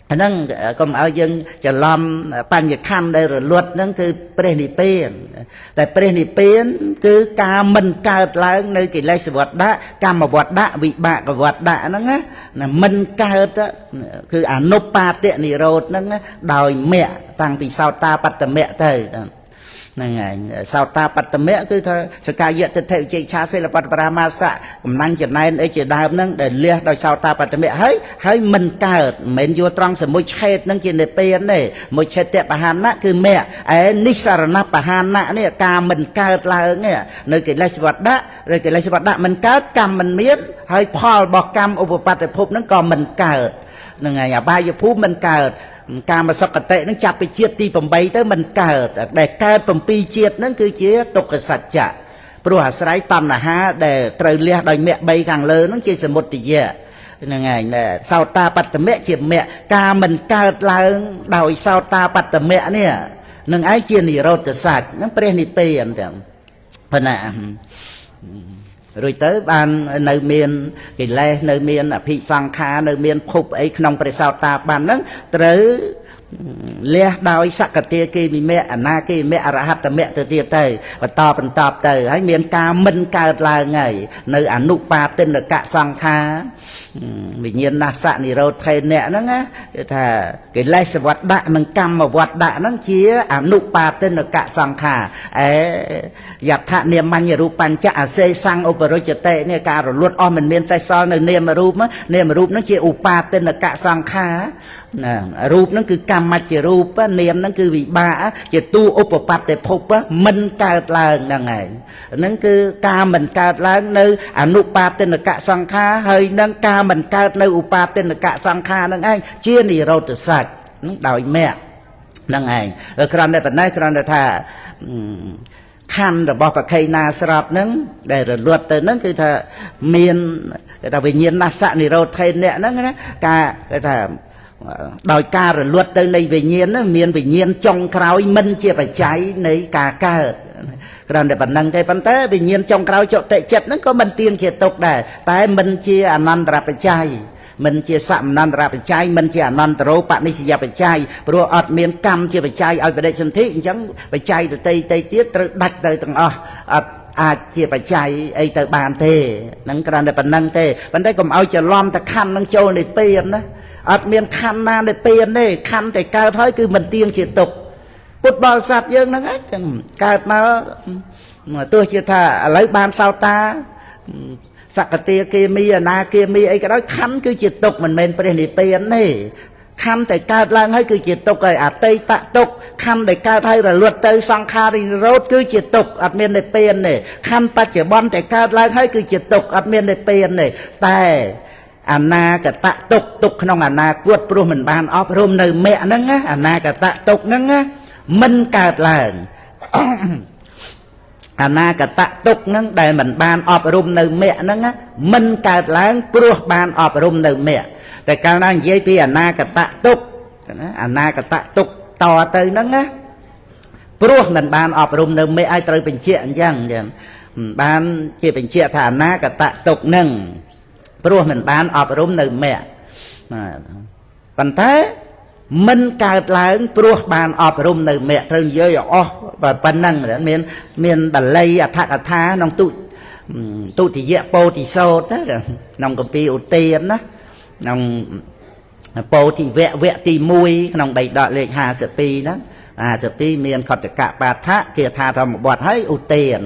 S1: อันนั้นก็เอายังจะล้อมปัญญาคันได้หรือลวดนั่นคือเปรนิเปียนแต่เปรนิเปียนคือการมันเกิดแล้วในกิเลสวัฏฏะกรรมวัฏฏะวิบากวัฏฏะนั่นนะมันเกิดคืออนุปาตินิโรธนั่นนะโดยเมะตั้งปีสาวตาปัตตเมะเตยนั่นไงสาวตาปัตตเมะคือสกายะติเทวเจชาเสลปัตปรามาสะกำลังจะในไอเจดาวนั่งเดินเลี้ยโดยสาวตาปัตตเมะให้มันเกิดเหม็นอยู่ตรังสมุยเชตนั่งกินในเปียนเนี่ยมุยเชตเตปะหานะคือเมะไอ้นิสารณปะหานะเนี่ยการมันเกิดแล้วเนี่ยในกิเลสวัฏฏะในกิเลสวัฏฏะมันเกิดกรรมมันเมียนให้พอบอกกรรมอุปปัตติภพนั่นก็มันเกิดนั่นไงอบายภูมิมันเกิดการมาสักเตะนั่งจับไปเจียดตีผมใบเต้มันเกิดแต่การผมปีเจียดนั่นคือเจียตกสัจจะปรัวสายตันนะฮะแต่เตยเลี้ยโดยเมะใบกลางเลยนั่นเจียสมุติเยอะยังไงเนี่ยสาวตาปัตตเมะเจียเมะการมันเกิดแล้วโดยสาวตาปัตตเมะเนี่ยนั่งไอเจียนิโรธสัจนั่งเปรนิเปียนแต่พนะrồi tới ban nơi miền cái lê nơi miền thị sang kha nơi miền phục ấy không phải sao ta ban đó tới lê đào sắc cái tia kia bị mẹ na kia mẹ ra hát mẹ từ tia tới và to tới hay miền ca minh ca là ngày nơi ảnh nụ pa tên là cả sang kha mình nhiên na sạ ni rồi thầy nè nó á thà cái lê sẽ vật đạn nâng cam mà vật đạn nó chia ảnh nụ pa tên là cả sang kha ấy giặt thạ niệm man như rupan cha se sang opero chợ tệ nè cả rồi luôn mình miền tây so nơi niệm mà rup nó chia upa tên là cả sang kha rup nó cứ cam mà chỉ rup niệm nó cứ bị ba chỉ tu upapat để phúc mình caoឡើងហ្នឹងហើយហ្នឹងគឺការមិនកើតឡើងនៅអនុបាទិនកសង្ខារហើយនឹងការមិនកើតនៅឧបាទិនកសង្ខារហ្នឹងឯងជានិរោធសច្ចហ្នឹងដោយមគ្គហ្នឹងឯងគ្រាន់តែប៉ុណ្ណេះគ្រាន់តែថាខណ្ឌរបស់បក្ខីណាស្រាប់ហ្នឹងដែលរលត់ទៅហ្នឹងគឺថាមានគេថាវិញ្ញាណសនិរោធថេនៈហ្នឹងណាការគេថាដោយការរលត់ទៅនៃវិញ្ញាណហ្នឹងមានវិញ្ញាណចុងក្រោយមិនជាបច្ច័យនៃការកើតគ្រាន់តែប៉ុណ្្នឹងទេប៉ុន្តែវិញ្ញាណចុងក្រោយចុតិចិត្តហ្នឹងក៏មិនទៀងជាទុកដែរតែមិនជាអនន្តរបច្ច័យមិនជាសមនន្តរបច្ច័យមិនជាអនន្តរោបនិស្សយបច្ច័យព្រោះអត់មានកម្មជាបច្ច័យឲ្យបដិសន្ធិអញ្ចឹងបច្ច័យទៅទៀតត្រូវដាច់ទៅទាំងអស់អត់អាចជាបច្ច័យអីទៅបានទេហ្នឹងគ្រាន់តែប៉ុណ្្នឹងទេប៉ុន្តែកុំឲ្យច្រឡំតែខណ្ឌនឹងចូលនៃពេលណាអត់មានខណ្ឌណានៃពេលទេខណ្ឌតែកើតហើយគឺមិនទៀងជាទុកពុទ្ធបរិស័ទយើងហ្នឹងឯងកើតមកទោះជាថាឥឡូវបានសោតាសក្តិគាមីអនាគាមីអីក៏ដោយខណ្ឌគឺជាទុកមិនមែនព្រះនិព្វានទេខណ្ឌតែកើតឡើងហើយគឺជាទុកហើយអតីតទុកខណ្ឌដែលកើតហើយរលត់ទៅសង្ខារិនិរោធគឺជាទុកអត់មាននិព្វានទេខណ្ឌបច្ចុប្បន្នតែកើតឡើងហើយគឺជាទុកអត់មាននិព្វានទេតែអនាគតទុកក្នុងអនាគតព្រោះមិនបានអប់រំនៅមគ្គហ្នឹងណាអនាគតទុកហ្នឹងណាមិនកើតឡើងអនាគតទុកហ្នឹងដែលមិនបានអប់រំនៅមគ្គហ្នឹងណាមិនកើតឡើងព្រោះបានអប់រំនៅមគ្គតែកាលណានិយាយពីអនាគតទុកណាអនាគតទុកតទៅហ្នឹងណាព្រោះមិនបានអប់រំនៅមគ្គឲ្យត្រូវបញ្ជាក់អញ្ចឹងបានជាបញ្ជាក់ថាអនាគតទុកហ្នឹងព្រោះមិនបានអប់រំនៅមគ្គប៉ុន្តែមិនកើតឡើងព្រោះបានអប់រំនៅមគ្គត្រូវនិយាយអស់ប៉ុណ្ណឹងមានបាលីអដ្ឋកថាក្នុងទុតិយពោធិសោតក្នុងគម្ពីរឧទានណាក្នុងពោធិវៈវគ្គទី1ក្នុងបៃដកលេខ52ហ្នឹង52មានខត្តកបាថៈគាថាធម្មបទហើយឧទាន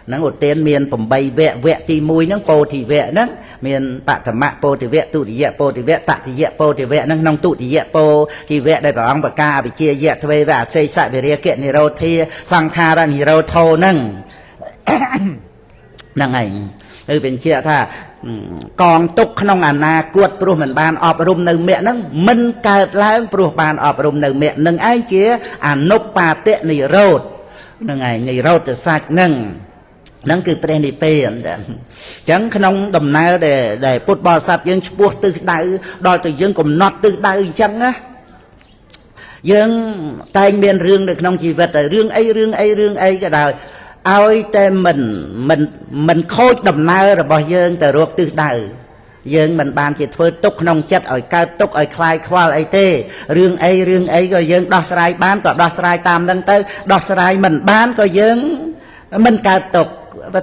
S1: ហ្នឹងឧទានមាន8វគ្គទី1ហ្នឹងពោធិវៈហ្នឹងមានបឋមពោធិវៈទុតិយពោធិវៈតតិយពោធិវៈហ្នឹងក្នុងទុតិយពោធិវៈដែលព្រះអង្គប្រកាសអវិជ្ជាយៈទ្វេវអសេសវិរិយកនិរោធាសង្ខារនិរោធោហ្នឹងហ្នឹងឯងគឺបញ្ជាក់ថាកងទុកក្នុងអនាគតព្រោះមិនបានអប់រំនៅមគ្គហ្នឹងមិនកើតឡើងព្រោះបានអប់រំនៅមគ្គនឹងឯងជាអនុបាទិនិរោធហ្នឹងឯងនិរោធសច្ចហ្នឹងគឺព្រះនិព្វានអញ្ចឹងក្នុងដំណើរដែលពុទ្ធបរិស័ទយើងឈ្មោះទិសដៅដល់ទៅយើងកំណត់ទិសដៅអញ្ចឹងណាយើងតែងមានរឿងនៅក្នុងជីវិតរឿងអីក៏ដោយឲ្យតែមិនខូចដំណើររបស់យើងទៅរកទិសដៅ យើងមិនបានជាធ្វើទុកក្នុងចិត្តឲ្យកើតទុកឲ្យខ្លាយខ្វល់អីទេរឿងអីក៏យើងដោះស្រាយបានក៏ដោះស្រាយតាមនឹងទៅដោះស្រាយមិនបានក៏យើងមិនកើតទុក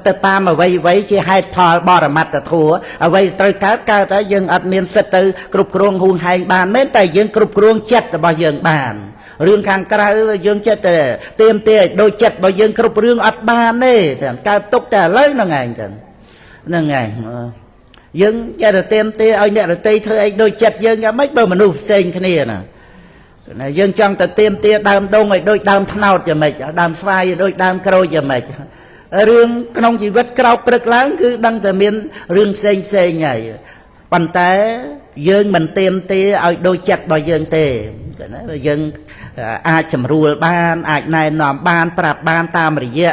S1: ទៅតាមអ្វីជាហេតុផលបរមត្តធัวអ្វីត្រូវកើតតែយើងអត់មានសិទ្ធទៅគ្រប់គ្រងហួងហែងបានមែនតែយើងគ្រប់គ្រងចិត្តរបស់យើងបានរឿងខាងក្រៅយើងចិត្តតែទៀមទាឲ្យដូចចិត្តរបស់យើងគ្រប់រឿងអត់បានទេកើតទុកតែឥឡូវហ្នឹងឯងហ្នឹងឯងយើងចេះតែទៀមទាឲ្យអ្នករតីធ្វើអីដូចចិត្តយើងយ៉ាងម៉េចបើមនុស្សផ្សេងគ្នាណាយើងចង់តែទៀមទាដើមដូងឲ្យដូចដើមត្នោតយ៉ាងម៉េចដើមស្វាយឲ្យដូចដើមក្រូចយ៉ាងម៉េចរឿងក្នុងជីវិតក្រោកព្រឹកឡើងគឺដឹងតែមានរឿងផ្សេងហើយប៉ុន្តែយើងមិនទៀមទាឲ្យដូចចិត្តរបស់យើងទេណាយើងអាចសម្រួលបានអាចណែនាំបានប្រាប់បានតាមរយៈ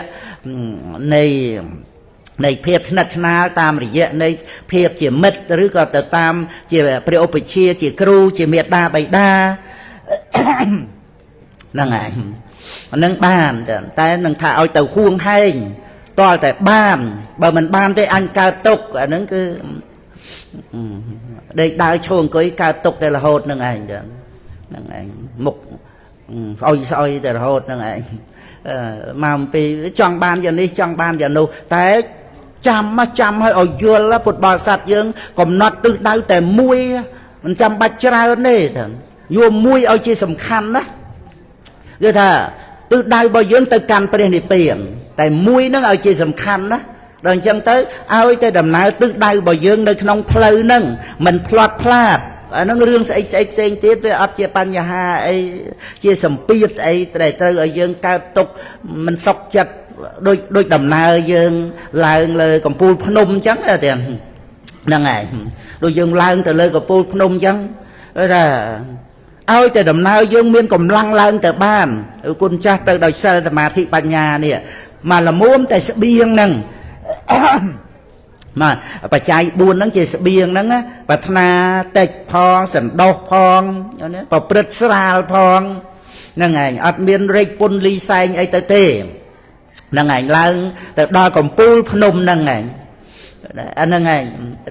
S1: នៃភាពស្និទ្ធស្នាលតាមរយៈនៃភាពជាមិត្តឬក៏ទៅតាមជាព្រះឧបជាជាគ្រូជាមេត្តាបិតាហ្នឹងហើយហ្នឹងបានតែនឹងថាឲ្យទៅហួងហែងតើតែបានបើមិនបានទេអញកើតទុកអាហ្នឹងគឺដេកដើរឈរអង្គុយកើតទុកតែរហូតហ្នឹងឯងហ្នឹងឯងមុខស្អុយតែរហូតហ្នឹងឯងមកអំពីចង់បានយ៉ាងនេះចង់បានយ៉ាងនោះតែចាំឲ្យយល់ពុទ្ធបរិស័ទយើងកំណត់ទិសដៅតែមួយមិនចាំបាច់ច្រើនទេយល់មួយឲ្យជាសំខាន់ណាគឺថាទិសដៅរបស់យើងទៅកាន់ព្រះនិព្វានតែមួយហ្នឹងឲ្យជាសំខាន់ណាដល់អញ្ចឹងទៅឲ្យតែដំណើរទិសដៅរបស់យើងនៅក្នុងផ្លូវហ្នឹងមិនផ្លាត់ផ្លាតអាហ្នឹងរឿងស្អីផ្សេងទៀតវាអត់ជាបញ្ហាអីជាសម្ពាធអីតែត្រូវឲ្យយើងកើតទុកមិនសុខចិត្តដូចដំណើរយើងឡើងលើកំពូលភ្នំអញ្ចឹងតែហ្នឹងហើយដូចយើងឡើងទៅលើកំពូលភ្នំអញ្ចឹងថាឲ្យតែដំណើរយើងមានកម្លាំងឡើងទៅបានគុណចាស់ទៅដោយសិលសមាធិបញ្ញានេះមកល្មមតែស្បៀងហ្នឹងមកបច្ច័យ4ហ្នឹងជាស្បៀងហ្នឹងប្រាថ្នាតិចផងសន្តោសផងប្រព្រឹត្តស្រាលផងហ្នឹងឯងអត់មានរែកពុនលីសែងអីទៅទេហ្នឹងឯងឡើងទៅដល់កំពូលភ្នំហ្នឹងឯងអាហ្នឹងឯង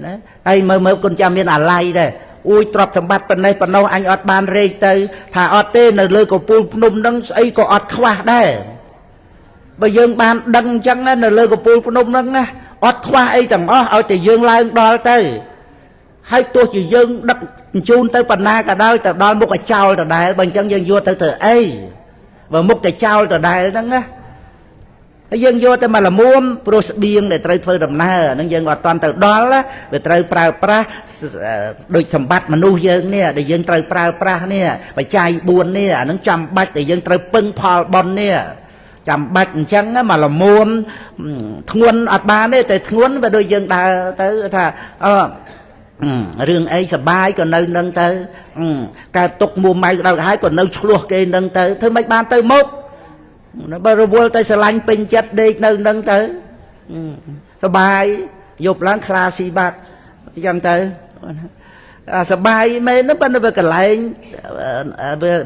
S1: ណាហើយមើលគុណចាស់មានអាល័យដែរអួយទ្រព្យសម្បត្តិប៉ុណ្ណេះប៉ុណ្ណោះអញអត់បានរែកទៅថាអត់ទេនៅលើកំពូលភ្នំហ្នឹងស្អីក៏អត់ខ្វះដែរបើយើងបានដឹងអញ្ចឹងណានៅលើកំពូលភ្នំហ្នឹងណាអត់ខ្វះអីទាំងអស់ឲ្យតែយើងឡើងដល់ទៅហើយទោះជាយើងដឹកជញ្ជូនទៅបណ្ណាក៏ដោយទៅដល់មុខឲ្យចោលដដែលបើអញ្ចឹងយើងយកទៅធ្វើអីបើមុខតែចោលដដែលហ្នឹងណាហើយយើងយកទៅមកល្មមព្រោះស្បៀងដែលត្រូវធ្វើដំណើរហ្នឹងយើងអត់តាន់ទៅដល់វាត្រូវប្រើប្រាស់ដូចសម្បត្តិមនុស្សយើងនេះដែលយើងត្រូវប្រើប្រាស់នេះបច្ច័យ4នេះអាហ្នឹងចាំបាច់ដែលយើងត្រូវពឹងផលបុណ្យនេះចាំបាច់អញ្ចឹងមកល្មមធ្ងន់អត់បានទេតែធ្ងន់វាដូចយើងដើរទៅថារឿងអីសបាយក៏នៅនឹងទៅកើតទុកមួម៉ៅដល់ហើយក៏នៅឆ្លោះគេនឹងទៅធ្វើមិនបានទៅមុខបើរវល់ទៅស្រឡាញ់ពេញចិត្តដេកនៅនឹងទៅសបាយយប់ឡើងខ្លាស៊ីបាត់អញ្ចឹងទៅសបាយមែនណាប៉ុន្តែវាកន្លែង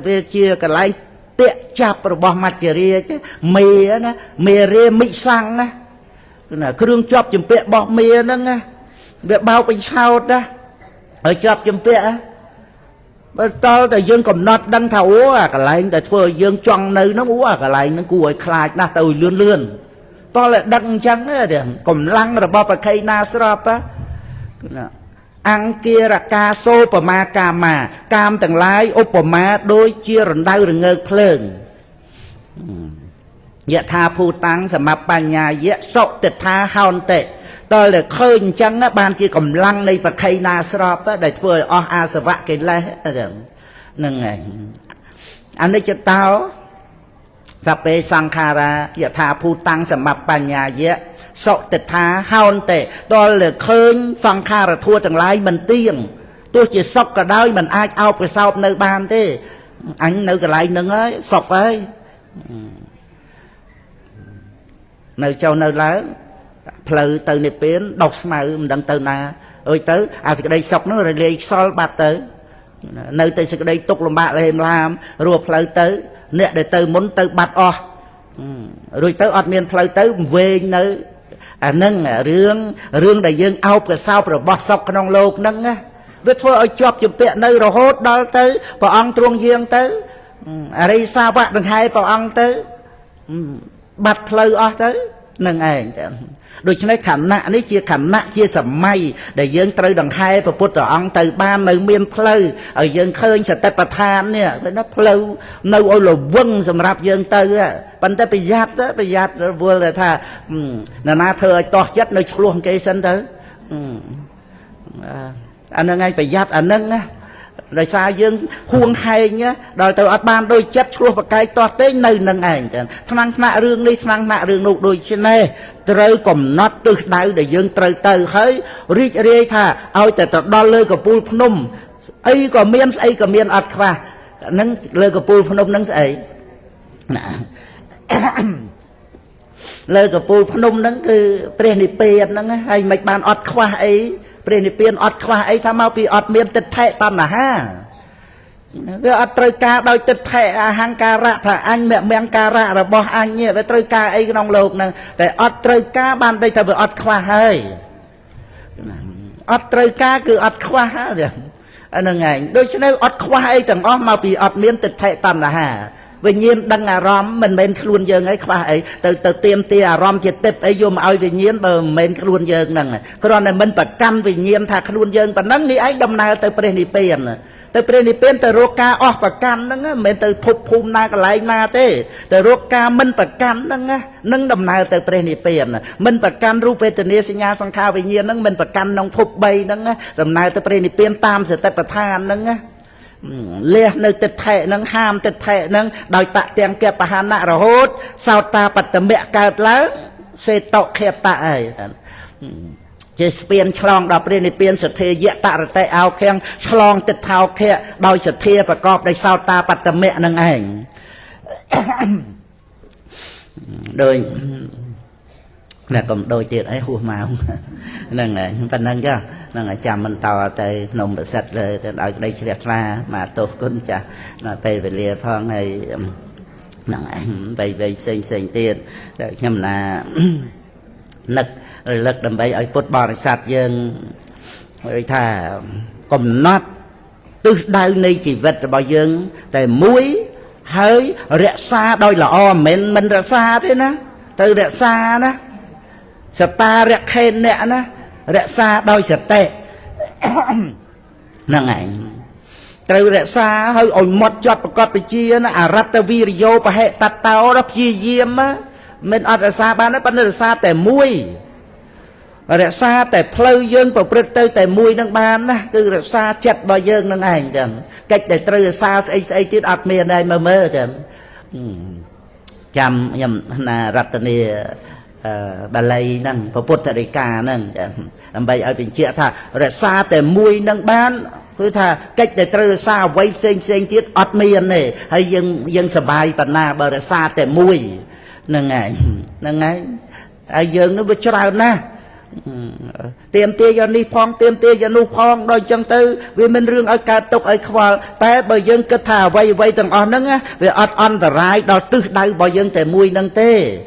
S1: វាជាកន្លែងតាក់ចាប់របស់មច្ចរាជមេណាមេរាមិសੰងណាគ្រឿងជាប់ជំពាក់របស់មេហ្នឹងណាវាបោកបញ្ឆោតណាហើយជាប់ជំពាក់បើតលតែយើងកំណត់ដឹងថាអូអាកន្លែងដែលធ្វើឲ្យយើងចង់នៅហ្នឹងអូអាកន្លែងហ្នឹងគួរឲ្យខ្លាចណាស់ទៅលឿនតលតែដឹងអញ្ចឹងទេកម្លាំងរបស់ប្រខៃណាស្របណាអង្គរកាសូបមាកាមាកាមទាំងឡាយឧបមាដូចជារណ្ដៅរងើកភ្លើងយថាភូតាំងសមបញ្ញាយៈសុតិថាហោនតិតើតែឃើញអញ្ចឹងបានជាកម្លាំងនៃប្រខៃណាស្របដែលធ្វើឲ្យអស់អាសវៈកិលេសហ្នឹងឯងអនិច្ចតោសពេសង្ខារាយថាភូតាំងសមបញ្ញាយៈសុតិថាហោនតិតើតែឃើញសង្ខារធัวទាំងឡាយមិនទៀងទោះជាសុខក៏ដោយមិនអាចអោបកសោបនៅបានទេអញនៅកន្លែងហ្នឹងហើយសុខហើយនៅចុះនៅឡើងផ្លូវទៅនិព្វានដុសស្មៅមិនដឹងទៅណាអើយទៅអាសេចក្តីសុខនោះរលាយខ្សល់បាត់ទៅនៅតែសេចក្តីទុក្ខលំបាកលហេមឡាមរស់ផ្លូវទៅអ្នកដែលទៅមុនទៅបាត់អស់រួចទៅអត់មានផ្លូវទៅវែងនៅ anh nâng rương đại dương ao cái sao rồi bọt sọc trong lục nâng á với thôi ở chọp chụp bẹ nơi rồi hốt đó tới bảo ăn truông dương tới ở đây sao bạn đừng hay bảo ăn tới bật lời ở tới nâng ảnh đôi chân này khẩn nạ ní chia khẩn nạ chia sầm may để dương tới đằng hai và bút ăn từ ba nơi miền phơi ở dương khơi sẽ tết bát than nè nó phơi nơi ôi là vâng sầm rạp dương tới á ban tới bị giặt vừa là thà na thơ to chất nơi luôn cây sân tới anh nâng ngay bị giặt anh nâng á rồi sao dương khuôn hay nhá rồi từ ở ban đôi chất luôn và cái to tới nơi nâng ảnh thằng nạ rương đi thằng nạ rương nụ đôi trên này trời còn nót từ đáy để dương trời từ hơi rít rê thà ao từ từ đo lơ của pul phnom ấy có miên ọt qua nâng lơ của pul phnom nâng ấy lơ của pul phnom nâng cứ prenipen nâng hay mấy bàn ọt qua ấy prenipen ọt qua ấy tham mau bị ọt miên tịch thệ tam là ha cái ọt trời ca đôi tịch thệ hang ca rạ thà anh mẹ miệng ca rạ rồi bỏ anh nhỉ với trời ca ấy trong lục nè để ọt trời ca ban đây thà vừa ọt qua hơi ọt trời ca cứ ọt qua ha rồi anh là ngày đôi khi này ọt qua ấy chẳng ó mau bị ọt miên tịch thệ tam là ha vì nhiên đăng róm mình bên luôn dương ấy khoa ấy từ tiêm tia róm chết tiếp ấy vô mà ai vì nhiên bờ mình luôn dương nè còn này mình phải căn vì nhiên thà luôn dương và nắng đi ấy đâm nào từ prenipen từ roca off và căn nè mình từ phục phum na cái lại na thế từ roca mình phải căn nè nâng đâm nào từ prenipen mình phải căn rup về từ nia sinh nha sang khao vì nhiên nè mình phải căn nông phục bay nè đâm nào từ prenipen tam sẽ tập than nè lê nơi tịch thệ nâng ham tịch thệ nâng đòi tạ tiền kẹp bà hà nạ rồi hốt sao ta bật tầm mẹ cao lớn xe tộc kẹp tạ ấy chế spiên chlong đọc riêng spiên sở thê dẹ tạ rồi tay áo khen chlong tịch thao kẹp đòi sở thê và cọp đây sao ta bật tầm mẹ nâng ảnh đôi là còn đôi chuyện ấy hùa màu nâng này phần nâng chứ nâng ở chăm mình to tới nồng bật sạch rồi ở đây chỉ đẹp ra mà tốt con chả là về lìa phong này nâng ảnh về xinh tiền để nhầm là nực rồi lực đầm bay ở phút bò sạch dương rồi thà cầm nót từ đây này chỉ vật bao dương tại muối hơi rẽ xa đôi là o mình rẽ xa thế nè từ rẽ xa nè ta rẽ khen nè nè rẽ xa đôi sạch tệ nâng ảnh từ rẽ xa hơi ổn một chọt và cọt bị chia nó rắp ta video và hệ tạt tao đó chia diêm á mình ở rẽ xa ba nó bắt rẽ xa tẻ muối rẽ xa tẻ phơi dương và bật tới tẻ muối nâng ban á cứ rẽ xa chặt bao dương nâng ảnh chẳng cách để từ rẽ xa ấy tiết ọt miền này mơ chẳng chăm nhầm là rắp ta nè bà lây nâng và bột thầy ca nâng làm bây ở bên chia thà rồi xa tề mùi nâng bán cứ thà cách để trời xa vây xinh tiết ọt miền này hay dân sờ bài bà na bờ rồi xa tề mùi nâng ngày ai dân nó bị trào na tiêm tia cho ni phong tiêm tia cho nu phong đôi chân tư vì mình rương ở ca tục ở khoa té bởi dân kết thà vây tầng on nâng á vì ọt on và rai đo tư đây bởi dân tề mùi nâng tê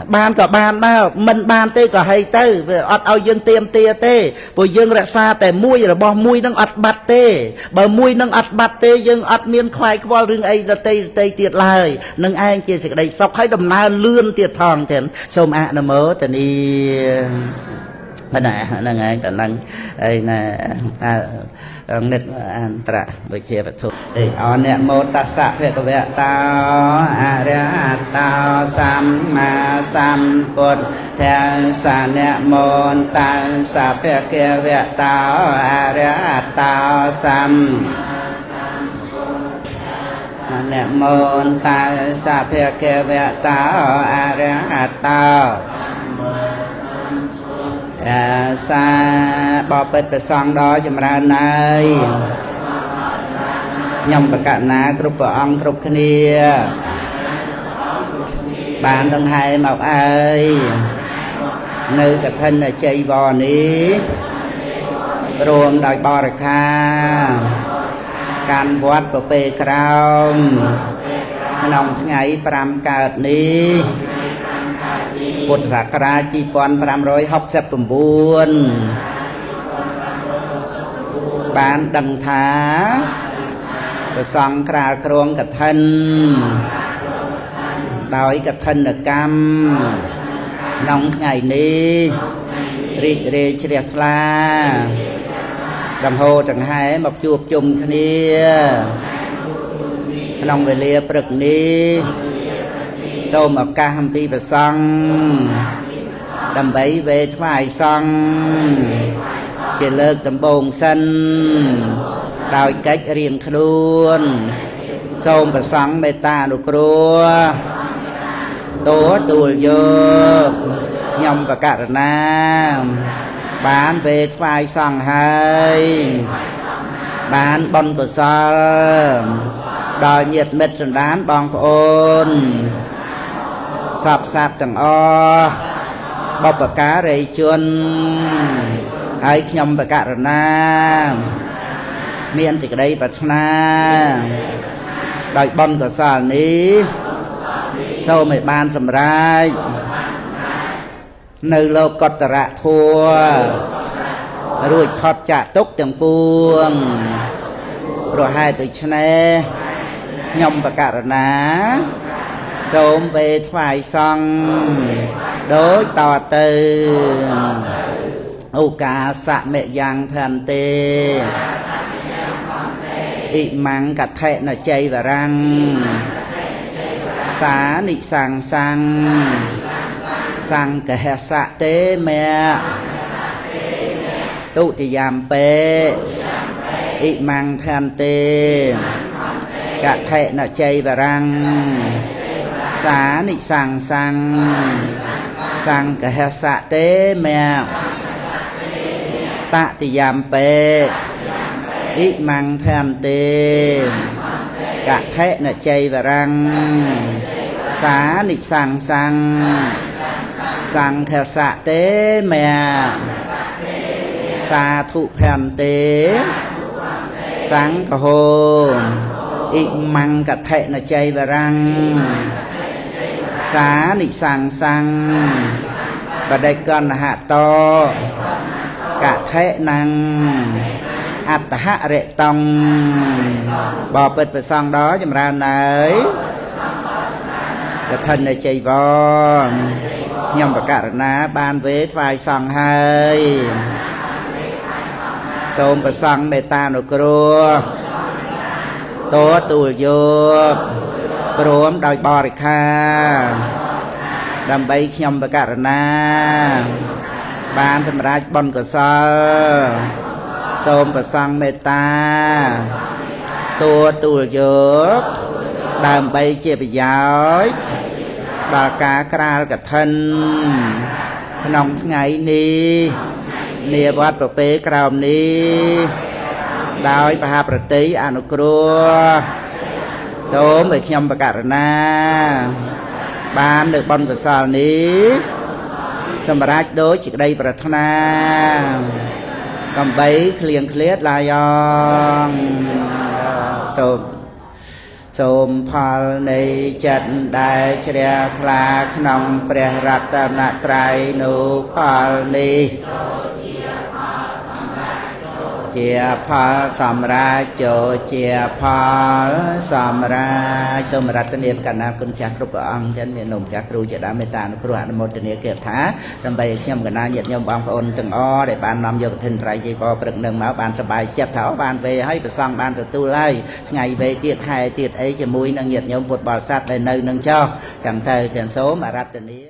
S1: ban có ban đó mình ban tê có hay tê ọt ao dương tiêm tia tê bởi dương rạ xa tè mùi rồi bỏ mùi nâng ọt bát tê bởi mùi nâng ọt bát tê dương ọt miên khoai qua rừng ấy là tê tiệt lời nâng ai chia sẻ đây sọc hay đầm na lươn tiệt thòng thèn xôm ạ nó mớ tè đi bên này nâng ai tè nâng đây nè nít an tra bởi chia vật thuộc để on nè mô ta sạ về có vẻ tao a ra tao sam ma sam bột theo sa nè môn ta sạ về kia về tao a ra tao sam nè môn ta sạ về kia về tao a ra tao xa bỏ bết bật xong đó chùm ra này nhằm bà cả ná group bà ông group kia bạn đông hai mọc ai nơi cả thân là chơi bò ní rùm đòi bò rạc kha can vót bà bê krong nông ngày pram cợt ní ពុទ្ធសករាជ 2569 បានដឹងថាព្រះសង្ឃក្រាលគ្រងកឋិនដោយកឋិនកម្មក្នុងថ្ងៃនេះរីករាយជ្រះថ្លាដង្ហូរចង្ហែមកជួបជុំគ្នាក្នុងវេលាព្រឹកនេះសូមឱកាសអំពីព្រះសង្ឃដើម្បីវេថ្វាយសង្ឃជាលើកដំបូងសិនដោយកិច្ចរៀងខ្លួនសូមព្រះសង្ឃមេត្តាអនុគ្រោះទទួលយកខ្ញុំបករណាបានវេថ្វាយសង្ឃហើយបានបុណ្យកុសលដល់ញាតិមិត្តសន្តានបងប្អូនសពសត្វទាំងអស់បុព្វការីជនហើយខ្ញុំបករណាមានសេចក្តីប្រាថ្នាដោយបុណ្យកុសលនេះសូមឲ្យបានសម្រេចនៅលោកុត្តរធម៌រួចផុតចាកទុក្ខទាំងពួងព្រោះហេតុដូច្នេះខ្ញុំបករណាសូមវេថ្វាយសង្ឃដូចតទៅឱកាសមេយ៉ាងផន្តិអ៊ិមង្កថេនជ័យវរੰសានិសង្សੰសង្កហសៈទេមេទុតិយំពេអ៊ិមង្ខន្តិកថេនជ័យវរੰសានិសង្សੰសង្កហសៈទេមេតតិយំពេអ៊ិមង្ខន្តិកថេនជ័យវរੰសានិសង្សੰសង្ឃសៈទេមេសាធុភន្តិសង្ឃហោអ៊ិមង្កថេនជ័យវរੰសានិសង្សੰបដិកណ្ហតោកថេនੰអត្តហរិតੰបបិទ្ធព្រះសង្ឃដល់ចម្រើនហើយកឋិនជ័យវរខ្ញុំបករណាបានវេថ្វាយសង្ឃហើយសូមព្រះសង្ឃមេត្តាអនុគ្រោះទទួលយកព្រមដោយបរិខាដើម្បីខ្ញុំបករណាបានសម្រេចបុណ្យកុសលសូមព្រះសង្ឃមេត្តាទទួលយកដើម្បីជាប្រយោជន៍ដល់ការក្រាលកឋិនក្នុងថ្ងៃនេះនាវត្តប្រពៃក្រោមនេះដោយមហាប្រតិអនុគ្រោះសូមឲ្យខ្ញុំបករណាបាននៅបុណ្យកុសលនេះសម្រាប់ដូចសេចក្តីប្រាថ្នាកំបីឃ្លៀងឃ្លាតឡាយងតោសូមផលនៃចិត្តដែលជ្រះថ្លាក្នុងព្រះរតនត្រ័យនោះផលនេះជាផលសម្រាប់ចូលជាផលសម្រាប់សូមរតនាបកណ្ណាគុណចាស់គ្រប់ព្រះអង្គចឹងមាននំចាស់គ្រូជាដើមមេត្តាអនុគ្រោះអនុមោទនាគាថាដើម្បីឲ្យខ្ញុំកណ្ណាញាតិញោមបងប្អូនទាំងអស់ដែលបាននាំយកកឋិនត្រៃជ័យពរព្រឹកនឹងមកបានសប្បាយចិត្តថាបានវេហើយព្រះសង្ឃបានទទួលហើយថ្ងៃវេទៀតហែទៀតអីជាមួយនឹងញាតិញោមពុទ្ធបរិស័ទដែលនៅនឹងចោះចាំទៅទាំងសូមអរតនា